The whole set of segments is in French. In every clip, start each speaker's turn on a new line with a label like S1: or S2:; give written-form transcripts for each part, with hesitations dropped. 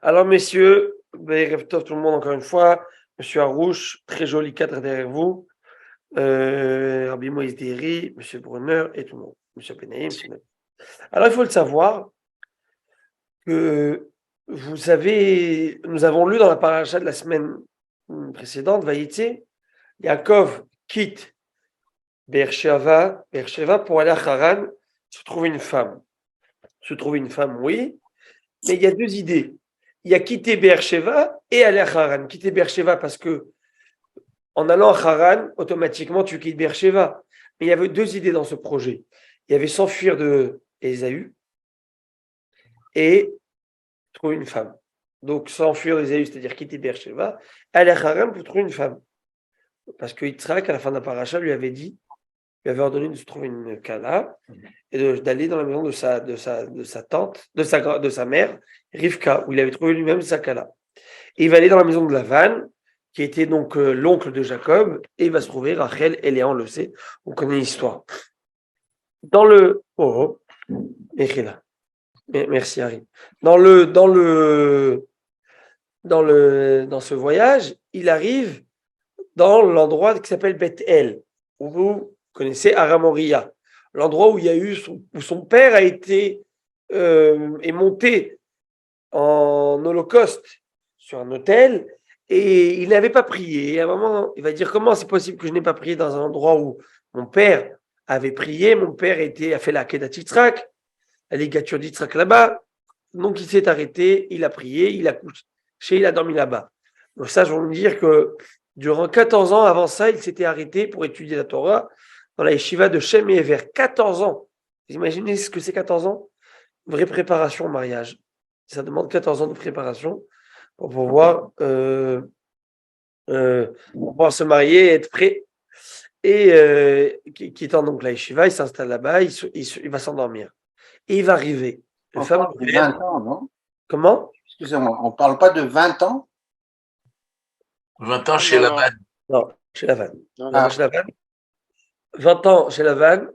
S1: Alors, messieurs, Erev Tov, tout le monde, encore une fois. Monsieur Harouche, très joli cadre derrière vous. Rabbi Moïse Deri, Monsieur Brunner et tout le monde. Monsieur Benaïm. Alors, il faut le savoir que nous avons lu dans la paracha de la semaine précédente, Vaïtse, Yaakov quitte Beersheva pour aller à Haran, se trouver une femme. Se trouver une femme, oui, mais il y a deux idées. Il y a quitter Beersheva et aller à Haran. Quitter Beersheva parce que en allant à Haran, automatiquement tu quittes Beersheva. Mais il y avait deux idées dans ce projet. Il y avait s'enfuir de Ésaü et trouver une femme. Donc s'enfuir d'Ésaü, c'est-à-dire quitter Beersheva, aller à Haran pour trouver une femme. Parce que Yitzhak, à la fin de la paracha, lui avait ordonné de se trouver une Kala et d'aller dans la maison de sa tante, de sa mère, Rivka, où il avait trouvé lui-même sa Kala. Et il va aller dans la maison de Lavan, qui était donc l'oncle de Jacob, et il va se trouver Rachel et Léa, on le sait, on connaît l'histoire. Dans le... Oh, Echela. Merci Harry. Dans ce voyage, il arrive dans l'endroit qui s'appelle Beth-El, où vous connaissez Aramoria, l'endroit où il y a eu où son père a été est monté en holocauste sur un autel et il n'avait pas prié. Et à un moment, il va dire comment c'est possible que je n'ai pas prié dans un endroit où mon père avait prié, mon père a fait la Kedat Yitzhak, la ligature d'Yitzhak là-bas. Donc il s'est arrêté, il a prié, il a couché, il a dormi là-bas. Donc ça, je veux dire que durant 14 ans avant ça, il s'était arrêté pour étudier la Torah dans la yeshiva de Shem et Ever. 14 ans. Vous imaginez ce que c'est 14 ans? Une vraie préparation au mariage. Ça demande 14 ans de préparation pour pouvoir se marier et être prêt. Et quittant donc la yeshiva, il s'installe là-bas, il va s'endormir. Et il va arriver.
S2: On parle de 20 ans, non?
S1: Comment?
S2: Excusez-moi, on ne parle pas de 20 ans?
S3: 20 ans chez Lavan.
S1: Non, chez Lavan. Chez Lavan. 20 ans chez Lavan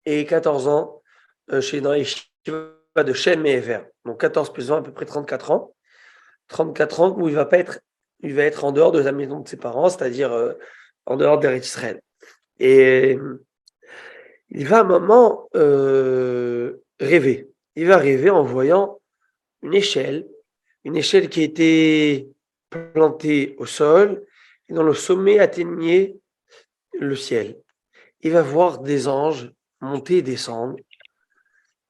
S1: et 14 ans dans les yeshiva de Shem et Ever. Donc 14 plus 20, à peu près 34 ans. 34 ans où il va être en dehors de la maison de ses parents, c'est-à-dire en dehors d'Eretz Israël. Et il va à un moment rêver. Il va rêver en voyant une échelle qui était plantée au sol et dont le sommet atteignait le ciel. Il va voir des anges monter et descendre.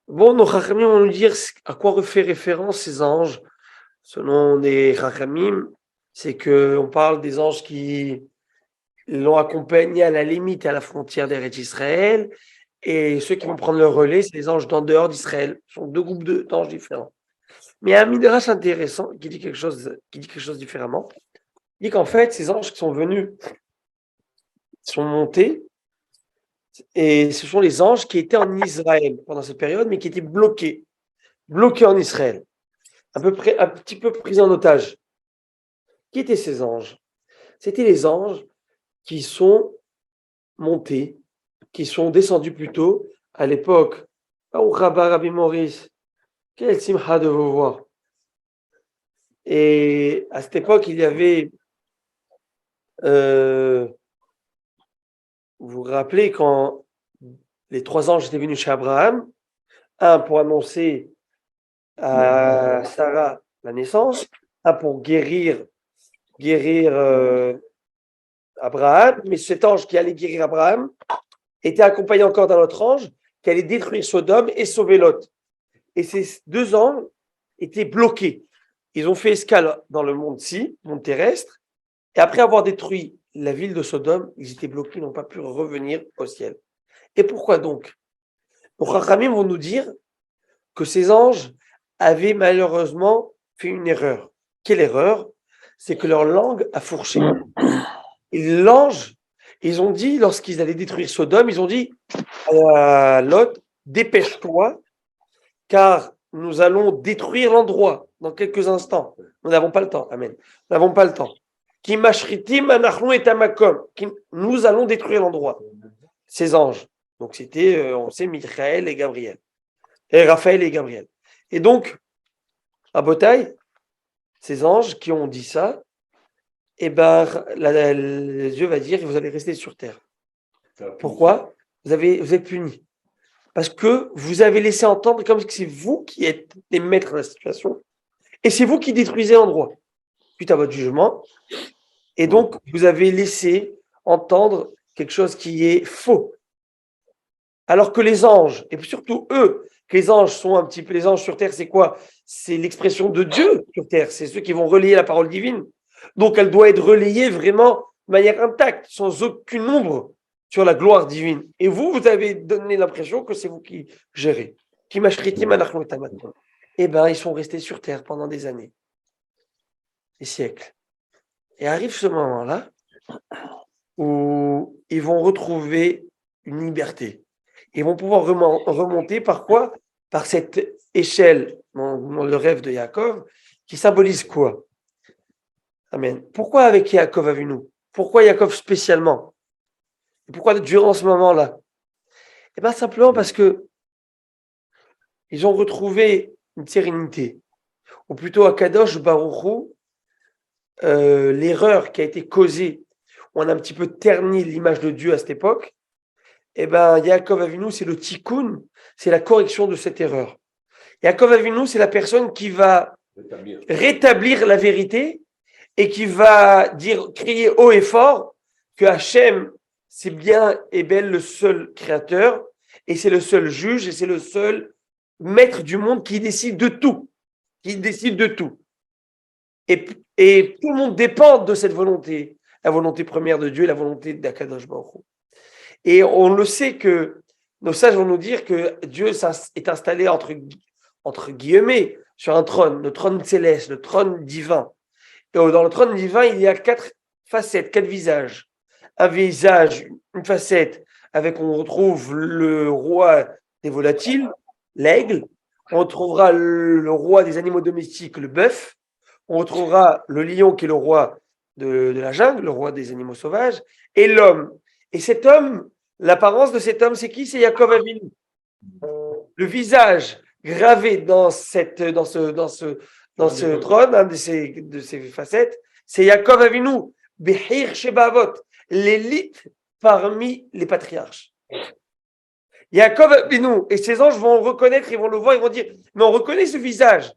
S1: Bon, nos Chachamim vont nous dire à quoi fait référence ces anges. Selon les Chachamim, c'est qu'on parle des anges qui l'ont accompagné à la limite et à la frontière d'Eretz Israël, et ceux qui vont prendre le relais, c'est les anges d'en dehors d'Israël. Ce sont deux groupes d'anges différents. Mais il y a un midrash intéressant qui dit quelque chose différemment. Il dit qu'en fait, ces anges qui sont venus sont montés, et ce sont les anges qui étaient en Israël pendant cette période, mais qui étaient bloqués en Israël, un petit peu pris en otage. Qui étaient ces anges? C'était les anges qui sont montés, qui sont descendus plutôt à l'époque. Oh, Rabbi Maurice, quel simcha de vous voir. Et à cette époque, il y avait, vous vous rappelez quand les trois anges étaient venus chez Abraham, un pour annoncer à Sarah la naissance, un pour guérir Abraham, mais cet ange qui allait guérir Abraham était accompagné encore d'un autre ange qui allait détruire Sodome et sauver Lot. Et ces deux anges étaient bloqués. Ils ont fait escale dans le monde terrestre, et après avoir détruit la ville de Sodome, ils étaient bloqués, ils n'ont pas pu revenir au ciel. Et pourquoi donc? Les Chachamim vont nous dire que ces anges avaient malheureusement fait une erreur. Quelle erreur? C'est que leur langue a fourché. Et l'ange, ils ont dit, lorsqu'ils allaient détruire Sodome, ils ont dit à Lot, dépêche-toi, car nous allons détruire l'endroit dans quelques instants. Nous n'avons pas le temps. Amen. Nous n'avons pas le temps. Nous allons détruire l'endroit. Ces anges. Donc c'était, on sait, Michael et Gabriel. Et Raphaël et Gabriel. Et donc, à Botaï, ces anges qui ont dit ça, eh ben, Dieu va dire, vous allez rester sur terre. Pourquoi? Vous êtes punis. Parce que vous avez laissé entendre comme que c'est vous qui êtes les maîtres de la situation. Et c'est vous qui détruisez l'endroit suite à votre jugement. Et donc, vous avez laissé entendre quelque chose qui est faux. Alors que les anges, et surtout eux, que les anges sont un petit peu, les anges sur terre, c'est quoi? C'est l'expression de Dieu sur terre. C'est ceux qui vont relayer la parole divine. Donc, elle doit être relayée vraiment de manière intacte, sans aucune ombre sur la gloire divine. Et vous avez donné l'impression que c'est vous qui gérez. Qui m'achritim maintenant. Eh bien, ils sont restés sur terre pendant des années, des siècles. Et arrive ce moment-là où ils vont retrouver une liberté. Ils vont pouvoir remonter par quoi? Par cette échelle, dans le rêve de Yaakov, qui symbolise quoi? Amen. Pourquoi avec Yaakov Avinu? Pourquoi Yaakov spécialement? Et pourquoi durant ce moment-là? Eh bien, simplement parce que ils ont retrouvé une sérénité. Ou plutôt à Kadosh Baruch Hu, l'erreur qui a été causée, on a un petit peu terni l'image de Dieu à cette époque, eh bien, Yaakov Avinu, c'est le tikkun, c'est la correction de cette erreur. Yaakov Avinu, c'est la personne qui va rétablir la vérité et qui va crier haut et fort que Hachem, c'est bien et bel le seul créateur, et c'est le seul juge, et c'est le seul maître du monde qui décide de tout. Qui décide de tout. Et tout le monde dépend de cette volonté, la volonté première de Dieu, la volonté d'Akadosh Baruch Hu. Et on le sait que nos sages vont nous dire que Dieu est installé entre guillemets sur un trône, le trône céleste, le trône divin. Et dans le trône divin, il y a 4 facettes, 4 visages. Un visage, une facette avec, on retrouve le roi des volatiles, l'aigle. On retrouvera le roi des animaux domestiques, le bœuf. On retrouvera le lion qui est le roi de la jungle, le roi des animaux sauvages, et l'homme. Et cet homme, l'apparence de cet homme, c'est qui? C'est Yaakov Avinu. Le visage gravé dans ce trône, de ces facettes, c'est Yaakov Avinu, Behir Shebavot, l'élite parmi les patriarches. Yaakov Avinu, et ces anges vont le reconnaître, ils vont le voir, ils vont dire, mais on reconnaît ce visage.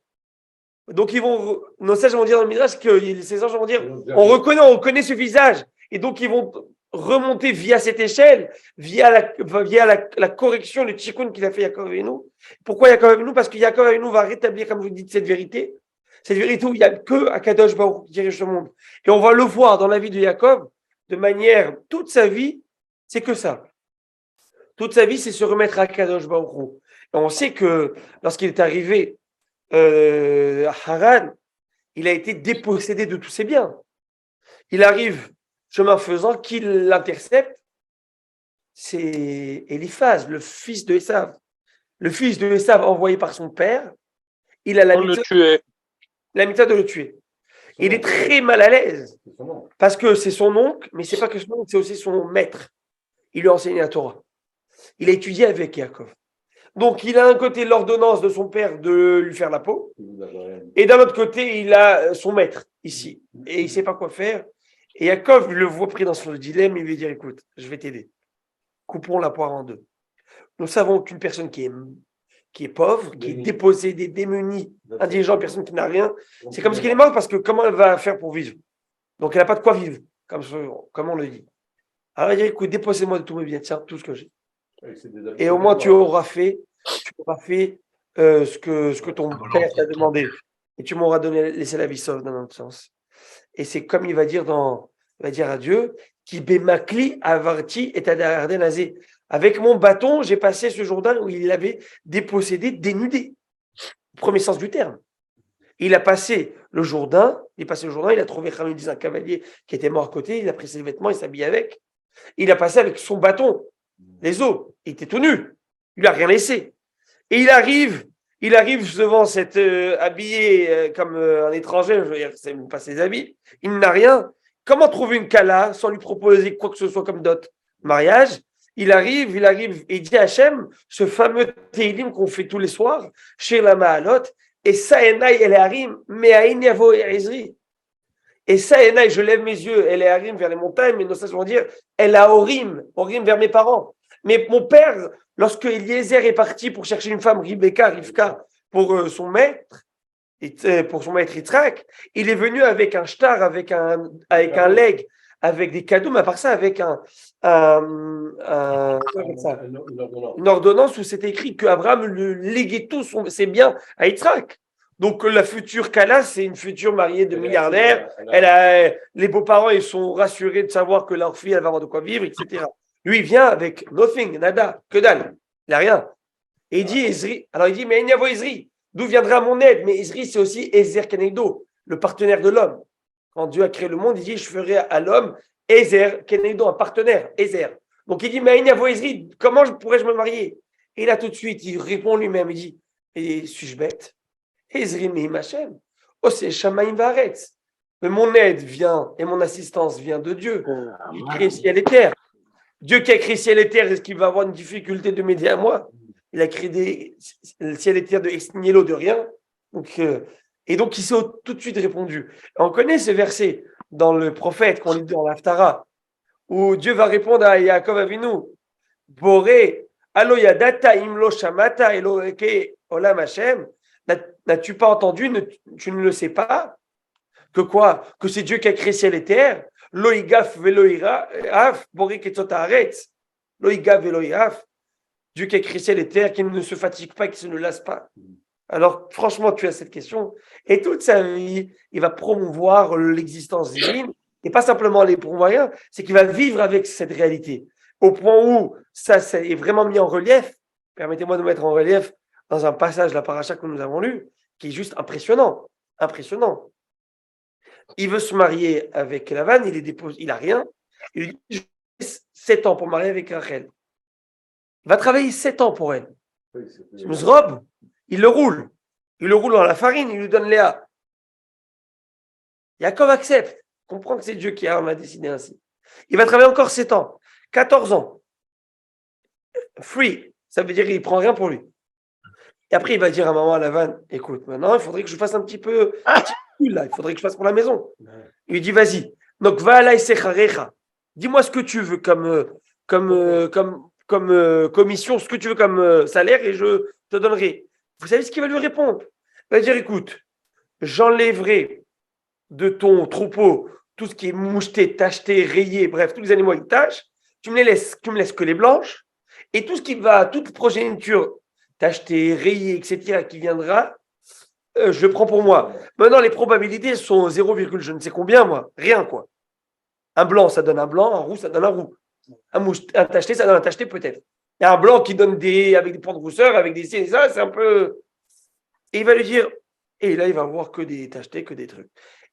S1: Donc nos sages vont dire dans le Midrash que ces anges vont dire, on reconnaît ce visage. Et donc ils vont remonter via cette échelle, via la correction, le tikkun qu'il a fait Yaakov Avinu. Pourquoi Yaakov Avinu? Parce que Yaakov Avinu va rétablir, comme vous dites, cette vérité où il n'y a que Akadosh Baruch qui dirige ce monde. Et on va le voir dans la vie de Yaakov, de manière, toute sa vie, c'est que ça. Toute sa vie, c'est se remettre à Akadosh Baruch. Et on sait que lorsqu'il est arrivé à Haran, il a été dépossédé de tous ses biens. Il arrive, chemin faisant, qui l'intercepte, c'est Eliphaz, le fils de Esav. Le fils de Esav envoyé par son père, il a la mitzvah de le tuer. Il est très mal à l'aise, parce que c'est son oncle, mais c'est pas que son oncle, c'est aussi son maître. Il lui a enseigné la Torah. Il a étudié avec Yaakov. Donc, il a d'un côté l'ordonnance de son père de lui faire la peau, et d'un autre côté, il a son maître ici, et il ne sait pas quoi faire. Et Yaakov le voit pris dans son dilemme, il lui dit, écoute, je vais t'aider. Coupons la poire en deux. Nous savons qu'une personne qui est pauvre, qui est dépossédée, démunie, indigente, personne qui n'a rien, c'est comme si elle est morte, parce que comment elle va faire pour vivre? Donc, elle n'a pas de quoi vivre, comme on le dit. Alors, il dit, écoute, déposez-moi de tous mes biens, tiens, tout ce que j'ai. Et au moins, tu auras fait ce que ton père t'a demandé. Et tu m'auras laissé la vie sauve dans notre sens. Et c'est comme il va dire à Dieu, qui bémakli avarti et nazé. Avec mon bâton, j'ai passé ce Jourdain où il l'avait dépossédé, dénudé. Premier sens du terme. Il a passé le Jourdain, il a trouvé Khamidis, un cavalier qui était mort à côté, il a pris ses vêtements, il s'habille avec. Il a passé avec son bâton, les os, il était tout nu, il n'a rien laissé. Et il arrive devant cet habillé comme un étranger, je veux dire, c'est même pas ses habits, il n'a rien. Comment trouver une kala sans lui proposer quoi que ce soit comme dot? Mariage. Il arrive et il dit à Hachem, ce fameux Teilim qu'on fait tous les soirs, chez la Mahalot, Et Saenai el Harim, Me'ain yavo Ezri. Et Saenai, je lève mes yeux, el Harim vers les montagnes, mais nos sages vont dire, el Haorim, Horim vers mes parents. Mais mon père, lorsque Eliezer est parti pour chercher une femme, Rivka, pour son maître Yitzhak, il est venu avec un shtar, avec un leg, avec des cadeaux, mais à part ça, avec une ordonnance où c'était écrit qu'Abraham le léguait tous ses biens à Yitzhak. Donc la future Kala, c'est une future mariée de milliardaire. Les beaux-parents, ils sont rassurés de savoir que leur fille, elle va avoir de quoi vivre, etc. Lui, il vient avec nothing, nada, que dalle. Il n'a rien. Et il dit Ezri. Alors il dit, mais il n'y a pas Ezri. D'où viendra mon aide? Mais Ezri, c'est aussi Ezer Kenegdo, le partenaire de l'homme. Quand Dieu a créé le monde, il dit, je ferai à l'homme Ezer Kenegdo, un partenaire, Ezer. Donc il dit, mais il n'y a pas Ezri, comment pourrais-je me marier? Et là, tout de suite, il répond lui-même, il dit, et suis-je bête? Ezri Mehim Hashem, Ose Shamaim Varetz. Mais mon aide vient, et mon assistance vient de Dieu, qui crée ciel et terre. Dieu qui a créé ciel et terre, est-ce qu'il va avoir une difficulté de m'aider à moi? Il a créé le ciel et terre de ex nihilo, de rien. Et donc, il s'est tout de suite répondu. On connaît ce verset dans le prophète qu'on lit dans l'Haftara, où Dieu va répondre à Yaakov Avinu, Boré, Alo Yadata Imlo Shamata Eloke Olam Hashem. N'as-tu pas entendu, tu ne le sais pas, que quoi? Que c'est Dieu qui a créé ciel et terre. Loïgaf veloïraf, Boré Ketzotaretz. Loïgaf veloïraf. Dieu qui a créé ciel et terre, qui ne se fatigue pas, qui ne se lasse pas. Alors, franchement, tu as cette question. Et toute sa vie, il va promouvoir l'existence divine. Et pas simplement les promouvoir, c'est qu'il va vivre avec cette réalité. Au point où ça est vraiment mis en relief. Permettez-moi de mettre en relief dans un passage de la paracha que nous avons lu, qui est juste impressionnant. Impressionnant. Il veut se marier avec Lavan, il n'a rien. Il lui dit, je 7 ans pour marier avec Rachel. Il va travailler 7 ans pour elle. Ce robe, il le roule. Il le roule dans la farine, il lui donne Léa. Yaakov accepte, comprend que c'est Dieu qui en a décidé ainsi. Il va travailler encore 7 ans, 14 ans. Free, ça veut dire qu'il ne prend rien pour lui. Et après, il va dire à maman, à Lavan, écoute, maintenant, il faudrait que je fasse un petit peu là, il faudrait que je fasse pour la maison. Il lui dit, vas-y. Donc, va à l'Aïsecharecha. Dis-moi ce que tu veux comme commission, ce que tu veux comme salaire et je te donnerai. Vous savez ce qu'il va lui répondre? Il va dire, écoute, j'enlèverai de ton troupeau tout ce qui est moucheté, tacheté, rayé, bref, tous les animaux avec taches. Tu me laisses que les blanches. Et tout ce qui va, toute progéniture tacheté, rayé, etc., qui viendra, je le prends pour moi. Maintenant, les probabilités sont 0, je ne sais combien, moi. Rien, quoi. Un blanc, ça donne un blanc. Un roux, ça donne un roux. Un tacheté, ça donne un tacheté, peut-être. Il y a un blanc qui donne avec des points de rousseur, avec des ça, c'est un peu... Et il va lui dire... Et là, il va voir que des tachetés, que des trucs.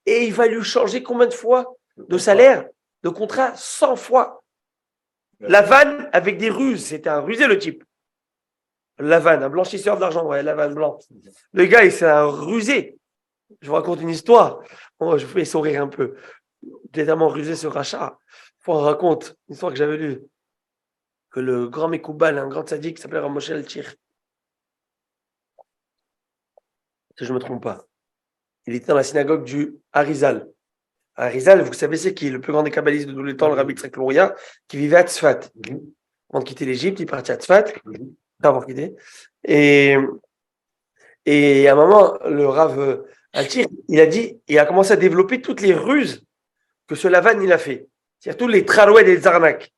S1: Et il va lui changer combien de fois de salaire, de contrat? 100 fois. Lavan avec des ruses. C'était un rusé, le type. Lavan, un blanchisseur d'argent, ouais, Lavan blanc. Le gars, c'est un rusé. Je vous raconte une histoire. Bon, je vous fais sourire un peu. Tellement rusé ce rachat. On raconte une histoire que j'avais lue. Que le grand Mekoubal, un grand sadique qui s'appelait Moshe El-Tir. Si je ne me trompe pas. Il était dans la synagogue du Harizal. Harizal, vous savez, c'est qui? Le plus grand des kabbalistes de tous les temps, le rabbi Tzrak Luria, qui vivait à Tzfat. Avant de quitter l'Égypte, il partit à Tzfat. Avant de quitter. Et à un moment, le Rav Al-Tir, il a commencé à développer toutes les ruses que ce Lavan, il a fait. C'est-à-dire tous les tralouets et les arnaques.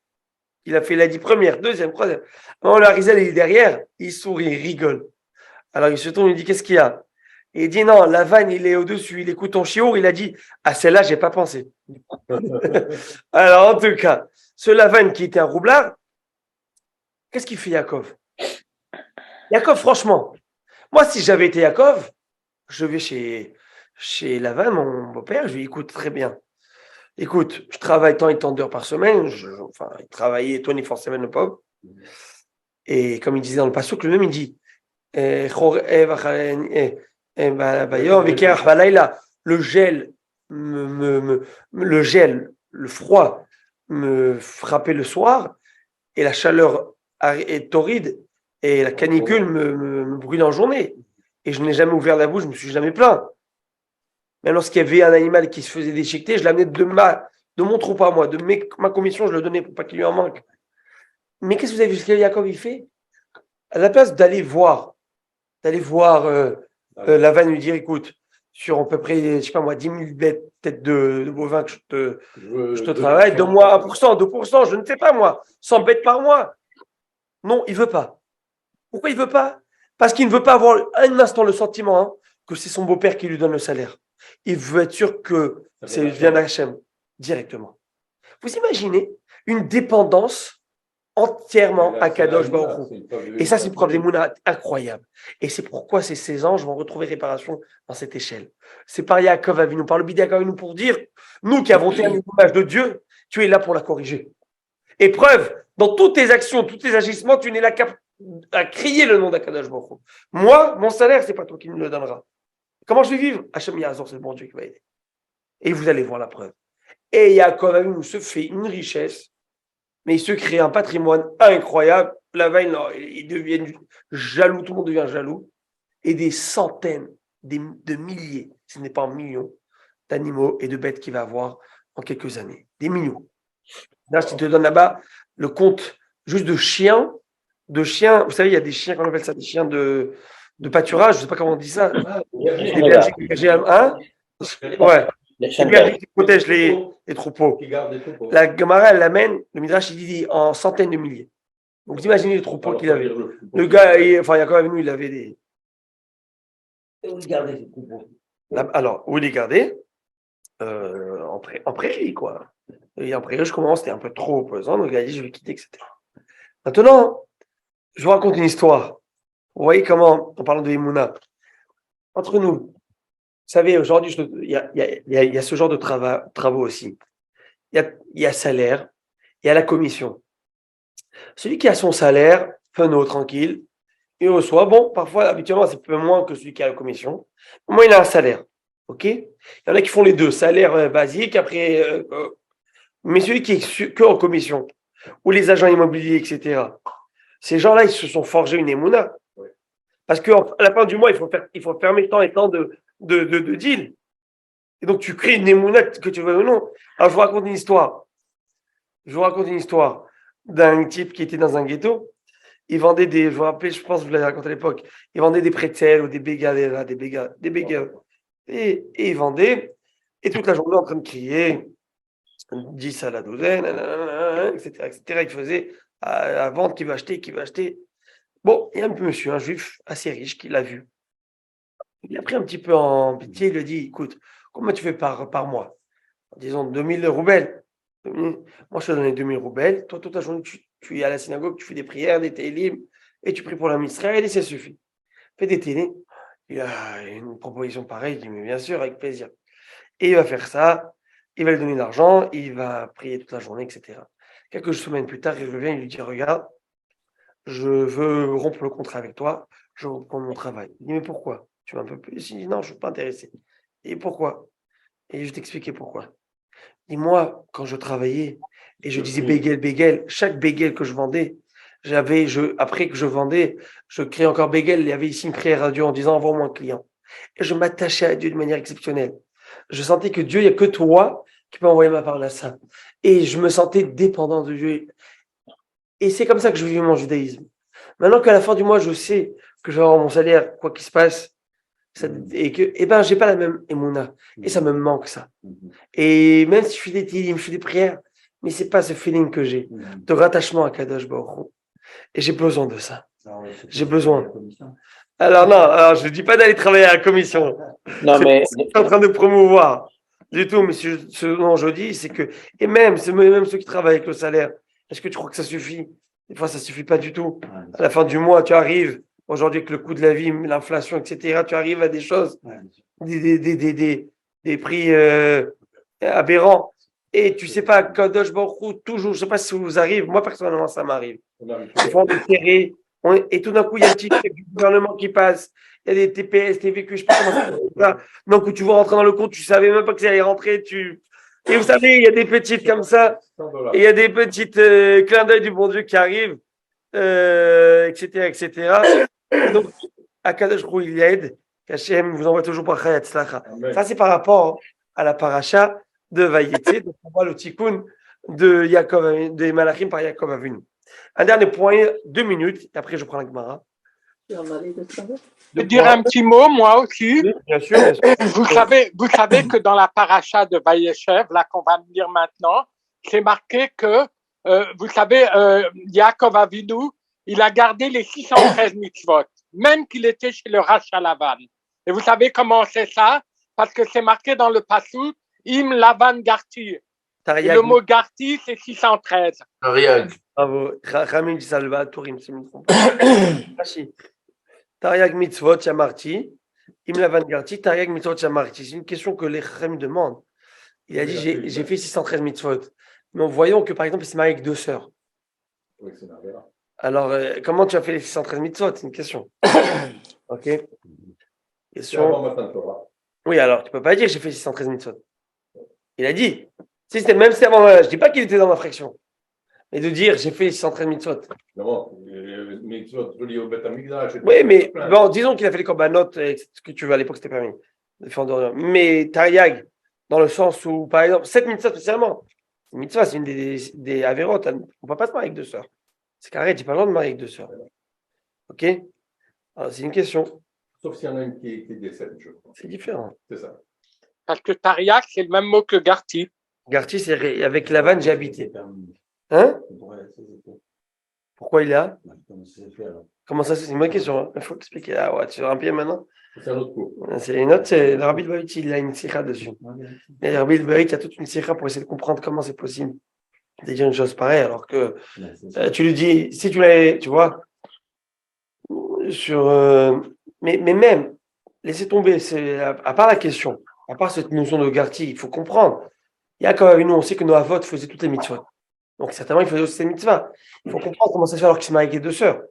S1: Il a dit première, deuxième, troisième. Alors, le Harizal, il est derrière, il sourit, il rigole. Alors, il se tourne, il dit, qu'est-ce qu'il y a? Et il dit, non, Lavan, il est au-dessus, il écoute ton chiour, il a dit, à celle-là, j'ai pas pensé. Alors, en tout cas, ce Lavan qui était un roublard, qu'est-ce qu'il fait, Yaakov? Yaakov, franchement, moi, si j'avais été Yaakov, je vais chez Lavan, mon beau-père, je lui dis, écoute, très bien. Écoute, je travaille tant et tant d'heures par semaine. Il travaillait 24/7, le pauvre. Et comme il disait dans le passouk, lui-même, il dit le gel, le froid me frappait le soir et la chaleur est torride et la canicule me brûle en journée. Et je n'ai jamais ouvert la bouche, je ne me suis jamais plaint. Mais lorsqu'il y avait un animal qui se faisait déchiqueter, je l'amenais de mon troupeau à moi, ma commission, je le donnais pour pas qu'il lui en manque. Mais qu'est-ce que vous avez vu ce que Jacob il fait? À la place d'aller voir Lavan lui dire, écoute, sur à peu près, je sais pas moi, 10 000 bêtes, peut-être de bovins que je te travaille, donne-moi 1%, 2%, je ne sais pas moi, 100 bêtes par mois. Non, il veut pas. Pourquoi il veut pas? Parce qu'il ne veut pas avoir un instant le sentiment que c'est son beau-père qui lui donne le salaire. Il veut être sûr que c'est vient d'Hachem directement. Vous imaginez une dépendance entièrement à Kadosh Baruch Hu. Et ça, c'est une preuve d'émouna incroyable. Et c'est pourquoi ces 16 anges vont retrouver réparation dans cette échelle. C'est par Yaakov Avinu, par le Bidi Yaakov Avinu pour dire, nous qui avons été une image de Dieu, tu es là pour la corriger. Et preuve, dans toutes tes actions, tous tes agissements, tu n'es là qu'à crier le nom d'Akadosh Baruch Hu. Moi, mon salaire, c'est pas toi qui me le donneras. Comment je vais vivre? Hachem Yazor, c'est le bon Dieu qui va aider. Et vous allez voir la preuve. Et Yaakov Avinu se fait une richesse, mais il se crée un patrimoine incroyable. La veille, ils deviennent jaloux, tout le monde devient jaloux. Et des centaines, de milliers, ce n'est pas un million, d'animaux et de bêtes qu'il va avoir en quelques années. Des millions. Là, je te donne là-bas le compte juste de chiens. Vous savez, il y a des chiens, qu'on appelle ça des chiens de pâturage, je ne sais pas comment on dit ça. Des bergers ouais. Les bergers qui protègent les troupeaux. La Gemara, elle l'amène, le Midrash, il dit en centaines de milliers. Donc, vous imaginez les troupeaux qu'il avait. Le gars, il y a quand même, il avait des. Où il gardait ces troupeaux? Alors, où il les gardait? En prairie, quoi. Et en prairie, je commence, c'était un peu trop pesant, donc il a dit, je vais quitter, etc. Maintenant, je vous raconte une histoire. Vous voyez comment, en parlant de Emouna, entre nous, vous savez, aujourd'hui, il y a ce genre de travaux aussi. Il y a salaire, il y a la commission. Celui qui a son salaire, penaud, tranquille, il reçoit, bon, parfois, habituellement, c'est peu moins que celui qui a la commission. Au moins, il a un salaire. OK? Il y en a qui font les deux, salaire basique, après, mais celui qui est que en commission, ou les agents immobiliers, etc., ces gens-là, ils se sont forgés une émouna. Parce qu'à la fin du mois, il faut fermer tant et tant de deals. Et donc, tu crées une émouna que tu veux ou non. Alors, je vous raconte une histoire. D'un type qui était dans un ghetto. Il vendait je vous rappelle, je pense que vous l'avez raconté à l'époque, il vendait des pretzels ou des bégaderas, des bégas. Et il vendait, et toute la journée en train de crier, 10 à la douzaine, etc., etc. Il faisait à vendre, qui va acheter. Bon, il y a un monsieur, un juif assez riche, qui l'a vu. Il a pris un petit peu en pitié, il lui a dit, écoute, combien tu fais par mois? Disons 2000 roubles. Moi, je te donne 2000 roubles. Toi, toute la journée, tu es à la synagogue, tu fais des prières, des télim, et tu pries pour l'homme Israël, et ça suffit. Fais des télim. Il a une proposition pareille, il dit, mais bien sûr, avec plaisir. Et il va faire ça, il va lui donner de l'argent, il va prier toute la journée, etc. Quelques semaines plus tard, il revient, il lui dit, regarde, je veux rompre le contrat avec toi, je veux reprendre mon travail. Il dit, mais pourquoi? Tu vas un peu plus? Il dit, non, je ne suis pas intéressé. Et pourquoi? Et je vais t'expliquer pourquoi. Et moi, quand je travaillais et je disais Begel, chaque Begel que je vendais, après que je vendais, je créais encore Begel. Il y avait ici une prière à Dieu en disant envoie-moi un client. Et je m'attachais à Dieu de manière exceptionnelle. Je sentais que Dieu, il n'y a que toi qui peux envoyer ma parole à ça. Et je me sentais dépendant de Dieu. Et c'est comme ça que je vivais mon judaïsme. Maintenant qu'à la fin du mois, je sais que je vais avoir mon salaire, quoi qu'il se passe, et que, j'ai pas la même émouna. Et ça me manque, ça. Et même si je fais des télim, je fais des prières, mais c'est pas ce feeling que j'ai de rattachement à Kadosh Baruch Hu. Et j'ai besoin de ça. J'ai besoin. Alors je ne dis pas d'aller travailler à la commission.
S2: Non, mais.
S1: Je suis en train de promouvoir du tout, mais ce dont je dis, c'est que, et même ceux qui travaillent avec le salaire, est-ce que tu crois que ça suffit? Des fois, ça ne suffit pas du tout. À la fin du mois, tu arrives, aujourd'hui, avec le coût de la vie, l'inflation, etc., tu arrives à des choses, des prix aberrants. Et tu sais pas, Kadosh Baruch Hu, toujours, je sais pas si ça vous arrive, moi personnellement, ça m'arrive. Des fois, on est serré, et tout d'un coup, il y a un petit chèque du gouvernement qui passe, il y a des TPS, TVQ, je sais pas comment ça. Donc, où tu vas rentrer dans le compte, tu savais même pas que ça allait rentrer, Et vous savez, il y a des petites comme ça, et il y a des petites clins d'œil du bon Dieu qui arrivent, etc., etc. Donc, Akadosh Hu il aide, qu'Hachem vous envoie toujours par Chayat Slacha. Ça, c'est par rapport à la paracha de Vayetze, donc on voit le tikkun de Yaakov, des Malachim par Yaakov Avinu. Un dernier point, 2 minutes, et après je prends la Gemara.
S4: Je veux dire un petit mot, moi aussi.
S1: Oui, bien sûr.
S4: Vous savez que dans la paracha de Vayeshev, là qu'on va lire maintenant, c'est marqué que, vous savez, Yaakov Avinu, il a gardé les 613 mitzvot, même qu'il était chez le Racha Lavan. Et vous savez comment c'est ça? Parce que c'est marqué dans le passouk, Im Lavan Garti. Et le mot Garti, c'est 613.
S3: Tariag.
S1: Bravo. Ramim Salva, Tourim, si je ne me trompe pas. Tariag mitzvot yamarti, im lavan garti, tariag mitzvot yamarti. C'est une question que les Chachamim demandent. Il a dit j'ai fait 613 mitzvot. Mais en voyant que par exemple il s'est marié avec 2 sœurs.
S5: Oui, c'est Navera.
S1: Alors comment tu as fait les 613 mitzvot? C'est une question. Ok.
S5: C'est
S1: Question.
S5: avant Matan Torah.
S1: Oui, alors tu peux pas dire j'ai fait 613 mitzvot. Il a dit. Si c'était même si avant, je dis pas qu'il était dans l'infraction. Mais de dire j'ai fait les 613 mitzvot.
S5: Non, les mitzvot reliés au Beth Amikdash.
S1: Oui, mais bon, disons qu'il a fait les korbanot, ce que tu veux, à l'époque c'était permis. Mais Tariag, dans le sens où, par exemple, cette mitzvah spécialement, une mitzvah, c'est une des avérotes, on ne peut pas se marier avec 2 sœurs. C'est carré, tu n'as pas le droit de marier avec 2 sœurs. Ok? Alors, c'est une question.
S5: Sauf s'il y en a une qui décède, je crois.
S1: C'est différent.
S5: C'est ça.
S4: Parce que Tariak, c'est le même mot que Garti.
S1: Garti, c'est avec Lavan, j'ai habité. Hein? Pourquoi il est là? Comment ça, c'est une bonne question. Hein? Il faut expliquer. Ah ouais, tu veux un pied maintenant?
S5: C'est un autre coup.
S1: C'est une autre, c'est le Rabbi Baït, il a une sikha dessus. Et le Rabbi Baït a toute une sikha pour essayer de comprendre comment c'est possible de dire une chose pareille, alors que tu lui dis, si tu l'avais, tu vois, sur. Mais même, laissez tomber, c'est, à part la question, à part cette notion de Garti, il faut comprendre. Il y a quand même nous, on sait que nos avots faisaient toutes les mitzvahs. Donc certainement, il faisait aussi ces mitzvahs. Il faut comprendre comment ça se fait alors qu'il se marie avec les 2 sœurs.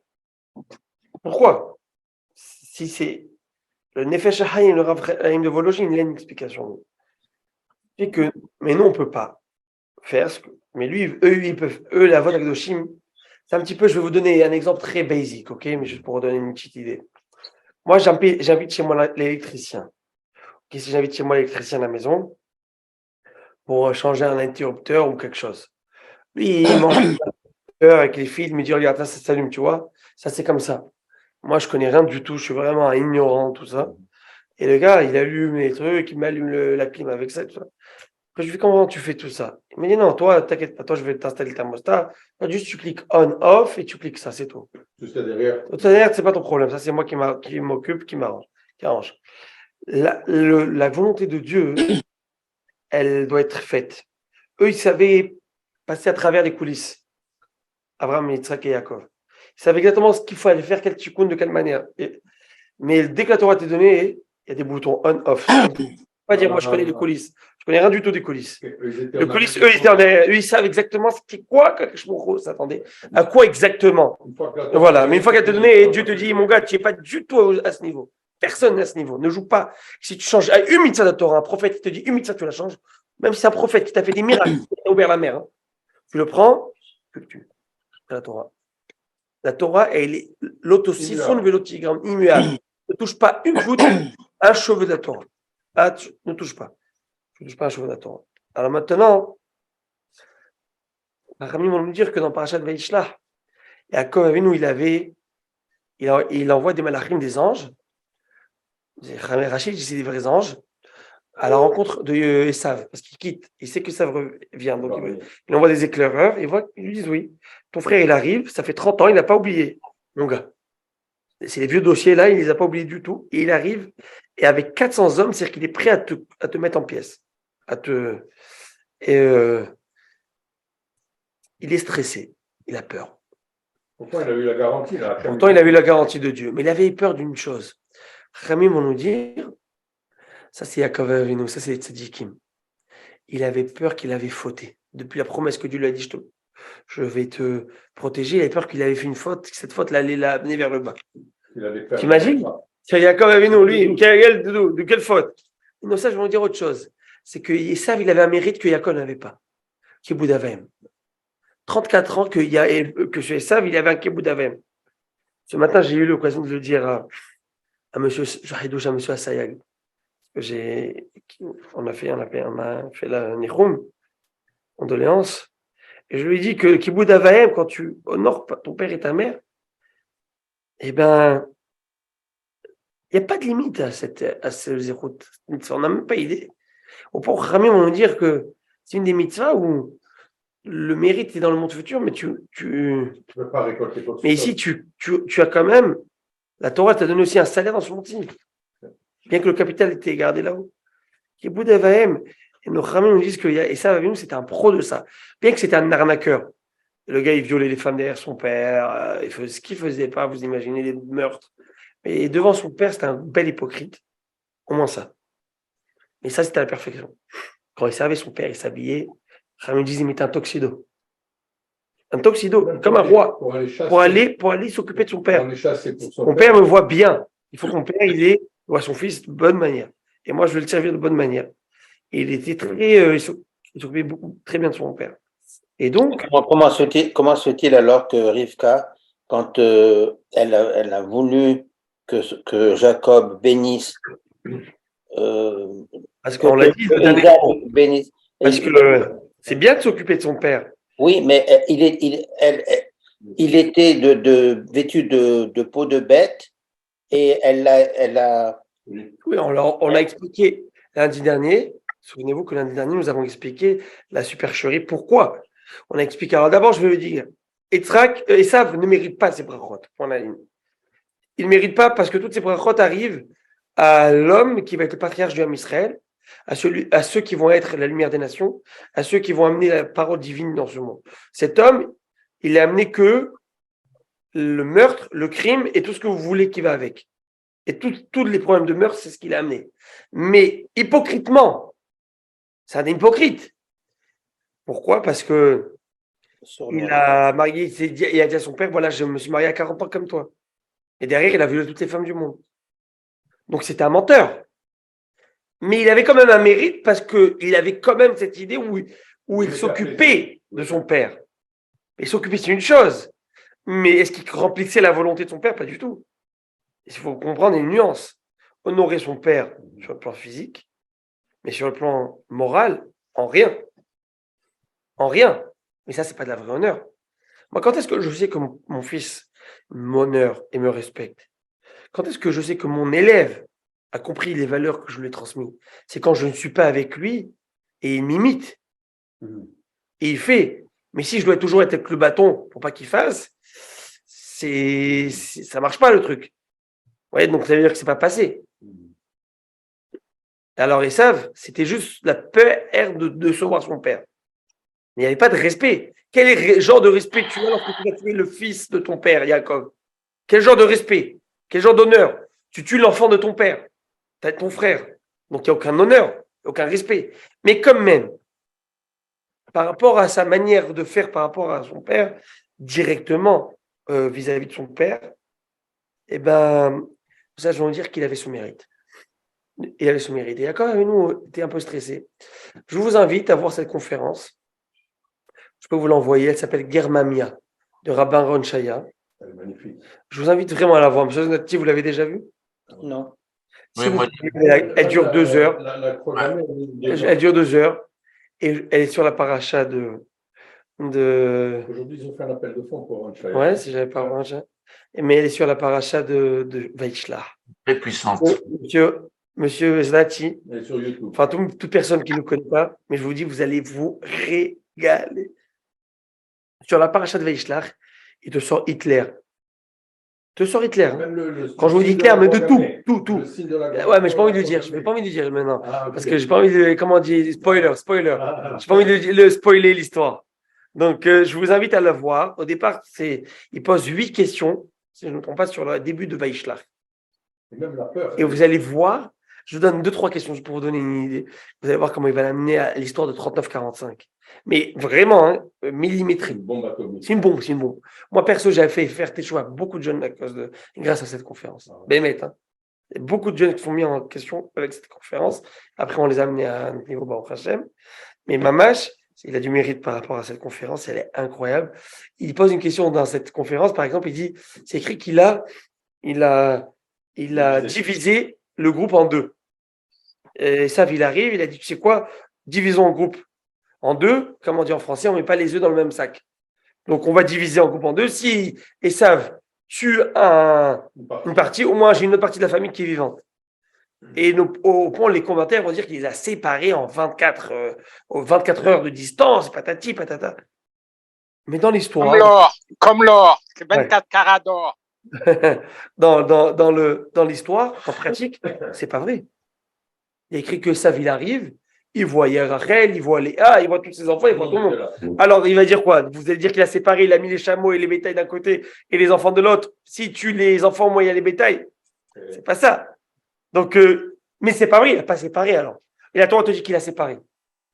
S1: Pourquoi? Si c'est le Nefesh Hayim, le Rav Chaim de Vologine, il a une explication. C'est que, mais nous, on ne peut pas faire ce que. Mais lui, eux, ils peuvent. Eux, la vote Akdoshim, c'est un petit peu. Je vais vous donner un exemple très basique, ok? Mais juste pour vous donner une petite idée. Moi, j'invite chez moi l'électricien. Ok, si j'invite chez moi l'électricien à la maison pour changer un interrupteur ou quelque chose. Lui, il mange avec les fils, il me dit regarde, ça s'allume, tu vois? Ça, c'est comme ça. Moi, je connais rien du tout, je suis vraiment un ignorant, tout ça. Et le gars, il allume les trucs, il m'allume la clim avec ça, tout ça. Après, je lui dis comment tu fais tout ça? Il me dit non, toi, t'inquiète pas, toi, je vais t'installer le thermostat. Toi, juste, tu cliques on, off et tu cliques ça, c'est tout.
S5: Tout ce qu'il y a derrière.
S1: Tout ça derrière, c'est pas ton problème, ça, c'est moi qui m'occupe, qui m'arrange, qui arrange. La volonté de Dieu, elle doit être faite. Eux, ils savaient passer à travers les coulisses. Abraham, Yitzhak et Yaakov. Ils savaient exactement ce qu'il faut aller faire, quel tikkun, de quelle manière. Mais dès que la Torah t'est donnée, il y a des boutons on-off. Pas dire, moi, je connais les coulisses. Je connais rien du tout des coulisses. Les coulisses, eux, ils savent exactement ce qui est quoi, s'attendait. À quoi exactement. Voilà. Mais une fois qu'elle te donnée, Dieu te dit, mon gars, tu n'es pas du tout à ce niveau. Personne n'est à ce niveau. Ne joue pas. Si tu changes une mitzvah de la Torah, un prophète qui te dit une mitzvah, tu la changes. Même si c'est un prophète qui t'a fait des miracles, qui t'a ouvert la mer, hein. Tu le prends, tu la Torah. La Torah, elle est l'autosiphon vélotigramme immuable. Ne touche pas une goutte, un cheveu de la Torah. Ah, ne touche pas. Tu ne touches pas un cheveu de la Torah. Alors maintenant, les Ramim vont nous dire que dans Parashat Vayishlach, Yaakov Avinu, il envoie des malachim, des anges. Rachid dit c'est des vrais anges à la rencontre de Esav, parce qu'il quitte, il sait que Esav revient, donc il envoie des éclaireurs, et ils lui disent oui, ton frère il arrive, ça fait 30 ans, il n'a pas oublié, mon gars. C'est les vieux dossiers là, il ne les a pas oubliés du tout, et il arrive, et avec 400 hommes, c'est-à-dire qu'il est prêt à te mettre en pièces, il est stressé, il a peur.
S5: Pourtant, il a eu la garantie.
S1: Pourtant, il a eu la garantie de Dieu, mais il avait peur d'une chose. Ramim vont nous dire, ça c'est Yaakov Avinu, ça c'est les tzadikim. Il avait peur qu'il avait fauté. Depuis la promesse que Dieu lui a dit, je vais te protéger, il avait peur qu'il avait fait une faute, que cette faute l'allait l'amener vers le bas. T'imagines? C'est Yaakov Avinu, lui, de quelle faute? Non, ça je vais vous dire autre chose. C'est que Esav, il avait un mérite que Yaakov n'avait pas. Kibboud Avim. 34 ans que chez Esav, il avait un Kibboud Avim. Ce matin, j'ai eu l'occasion de le dire à monsieur Jahidouche, à monsieur Assayag. On a fait la Nechum, condoléances. Et je lui ai dit que Kiboud Avahem, quand tu honores ton père et ta mère, eh ben, il n'y a pas de limite à ce zérout. On n'a même pas idée. Au point où Khamim vont nous dire que c'est une des mitzvahs où le mérite est dans le monde futur, mais
S5: Tu ne peux pas récolter quoi que ce
S1: mais
S5: soit.
S1: ici, tu as quand même, la Torah t'a donné aussi un salaire dans ce monde-ci. Bien que le capital était gardé là-haut. Kiboud Avahem, et nos Khamim nous disent que Esav Avinu, c'était un pro de ça. Bien que c'était un arnaqueur. Le gars, il violait les femmes derrière son père, il faisait ce qu'il faisait pas, vous imaginez les meurtres. Mais devant son père, c'était un bel hypocrite. Au moins ça. Mais ça, c'était la perfection. Quand il servait son père, il s'habillait. Khamim disait, il mettait un tuxedo. Un tuxedo, comme un roi. Pour aller s'occuper de son père. Mon père me voit bien. Il faut que mon père, il voit son fils de bonne manière. Et moi, je vais le servir de bonne manière. Et il était il s'occupait très bien de son père. Et donc.
S2: Comment se fait-il alors que Rivka, quand elle a voulu que Jacob bénisse,
S1: Parce qu'on l'a dit,
S2: bénisse,
S1: parce que c'est bien de s'occuper de son père.
S2: Oui, mais il était vêtu de peau de bête et elle a.
S1: Oui, on l'a expliqué lundi dernier. Souvenez-vous que lundi dernier, nous avons expliqué la supercherie. Pourquoi? On a expliqué. Alors d'abord, je vais vous dire, Esav ne mérite pas ces brachot. Point la ligne. Il ne mérite pas parce que toutes ces brachot arrivent à l'homme qui va être le patriarche du Ham Israël, à ceux qui vont être la lumière des nations, à ceux qui vont amener la parole divine dans ce monde. Cet homme, il n'a amené que le meurtre, le crime et tout ce que vous voulez qui va avec. Et tous les problèmes de meurtre, c'est ce qu'il a amené. Mais hypocritement, c'est un hypocrite. Pourquoi? Parce que il a marié, il a dit à son père, voilà, je me suis marié à 40 ans comme toi. Et derrière, il a violé toutes les femmes du monde. Donc c'était un menteur. Mais il avait quand même un mérite parce qu'il avait quand même cette idée où il s'occupait de son père. Et s'occuper, c'est une chose. Mais est-ce qu'il remplissait la volonté de son père? Pas du tout. Il faut comprendre une nuance. Honorer son père sur le plan physique, mais sur le plan moral, en rien. En rien. Mais ça, c'est pas de la vraie honneur. Moi, quand est-ce que je sais que mon fils m'honore et me respecte? Quand est-ce que je sais que mon élève a compris les valeurs que je lui ai transmises? C'est quand je ne suis pas avec lui et il m'imite. Et il fait. Mais si je dois toujours être avec le bâton pour pas qu'il fasse, ça marche pas le truc. Ouais, donc ça veut dire que c'est pas passé. Alors ils savent, c'était juste la peur de décevoir son père. Mais il n'y avait pas de respect. Quel genre de respect tu as lorsque tu vas tuer le fils de ton père, Jacob? Quel genre de respect? Quel genre d'honneur? Tu tues l'enfant de ton père, ton frère. Donc il n'y a aucun honneur, aucun respect. Mais quand même, par rapport à sa manière de faire par rapport à son père, directement vis-à-vis de son père, eh ben, ça, je veux dire qu'il avait son mérite. Il avait son mérite. Et Jacob Avinu était un peu stressé. Je vous invite à voir cette conférence. Je peux vous l'envoyer. Elle s'appelle Germamia de Rabbin Ron Shaya.
S5: Elle est magnifique.
S1: Je vous invite vraiment à la voir. Monsieur Nati, vous l'avez déjà vue?
S2: Non.
S1: Si elle dure 2 heures. Elle dure 2 heures. Et elle est sur la paracha de...
S5: Aujourd'hui, ils ont fait un appel de fonds pour Ranchaya.
S1: Ouais, si j'avais pas Ranchaya. Mais elle est sur la paracha de Vaïchla.
S3: Très puissante.
S1: Monsieur Znati.
S5: Elle est sur YouTube.
S1: Enfin, toute personne qui ne nous connaît pas, mais je vous dis, vous allez vous régaler. Sur la paracha de Vaïchlach, il te sort Hitler. Il te sort Hitler. Hein. Quand je vous dis Hitler, mais de tout. Ouais, mais j'ai pas envie de le dire. Je n'ai pas envie de le dire maintenant. Ah, okay. Parce que j'ai pas envie de, comment on dit, spoiler. J'ai pas envie de spoiler l'histoire. Donc, je vous invite à la voir. Au départ, il pose 8 questions, si je ne me trompe pas, sur le début de Vaïchlach. Et vous allez voir, je vous donne 2-3 questions pour vous donner une idée. Vous allez voir comment il va l'amener à l'histoire de 39-45. Mais vraiment, hein, millimétré. C'est une bombe. Moi, perso, j'avais fait faire tes choix à beaucoup de jeunes grâce à cette conférence. Bémet, hein. Il y a beaucoup de jeunes qui sont mis en question avec cette conférence. Après, on les a amenés à un niveau Baruch Hashem. Mais Mamash, il a du mérite par rapport à cette conférence. Elle est incroyable. Il pose une question dans cette conférence. Par exemple, il dit, c'est écrit qu'il a il a divisé le groupe en deux. Et Esav, il arrive, il a dit, tu sais quoi, divisons le groupe en deux. Comme on dit en français, on ne met pas les œufs dans le même sac. Donc, on va diviser en groupe en deux. Si Esav tue une partie, au moins j'ai une autre partie de la famille qui est vivante. Et au point, les commentaires vont dire qu'il les a séparés en 24 heures de distance, patati, patata. Mais dans l'histoire.
S4: Comme l'or, c'est 24 carats d'or.
S1: dans l'histoire, en pratique, c'est pas vrai. Il y a écrit que Esav, il arrive, il voit Rachel, il voit Léa, il voit tous ses enfants, il voit tout le monde. Alors, il va dire quoi? Vous allez dire qu'il a séparé, il a mis les chameaux et les bétails d'un côté et les enfants de l'autre. Si tu les enfants, moi, il y a les bétails. C'est pas ça. Donc, mais c'est pas vrai, il n'a pas séparé alors. Et la Torah te dit qu'il a séparé.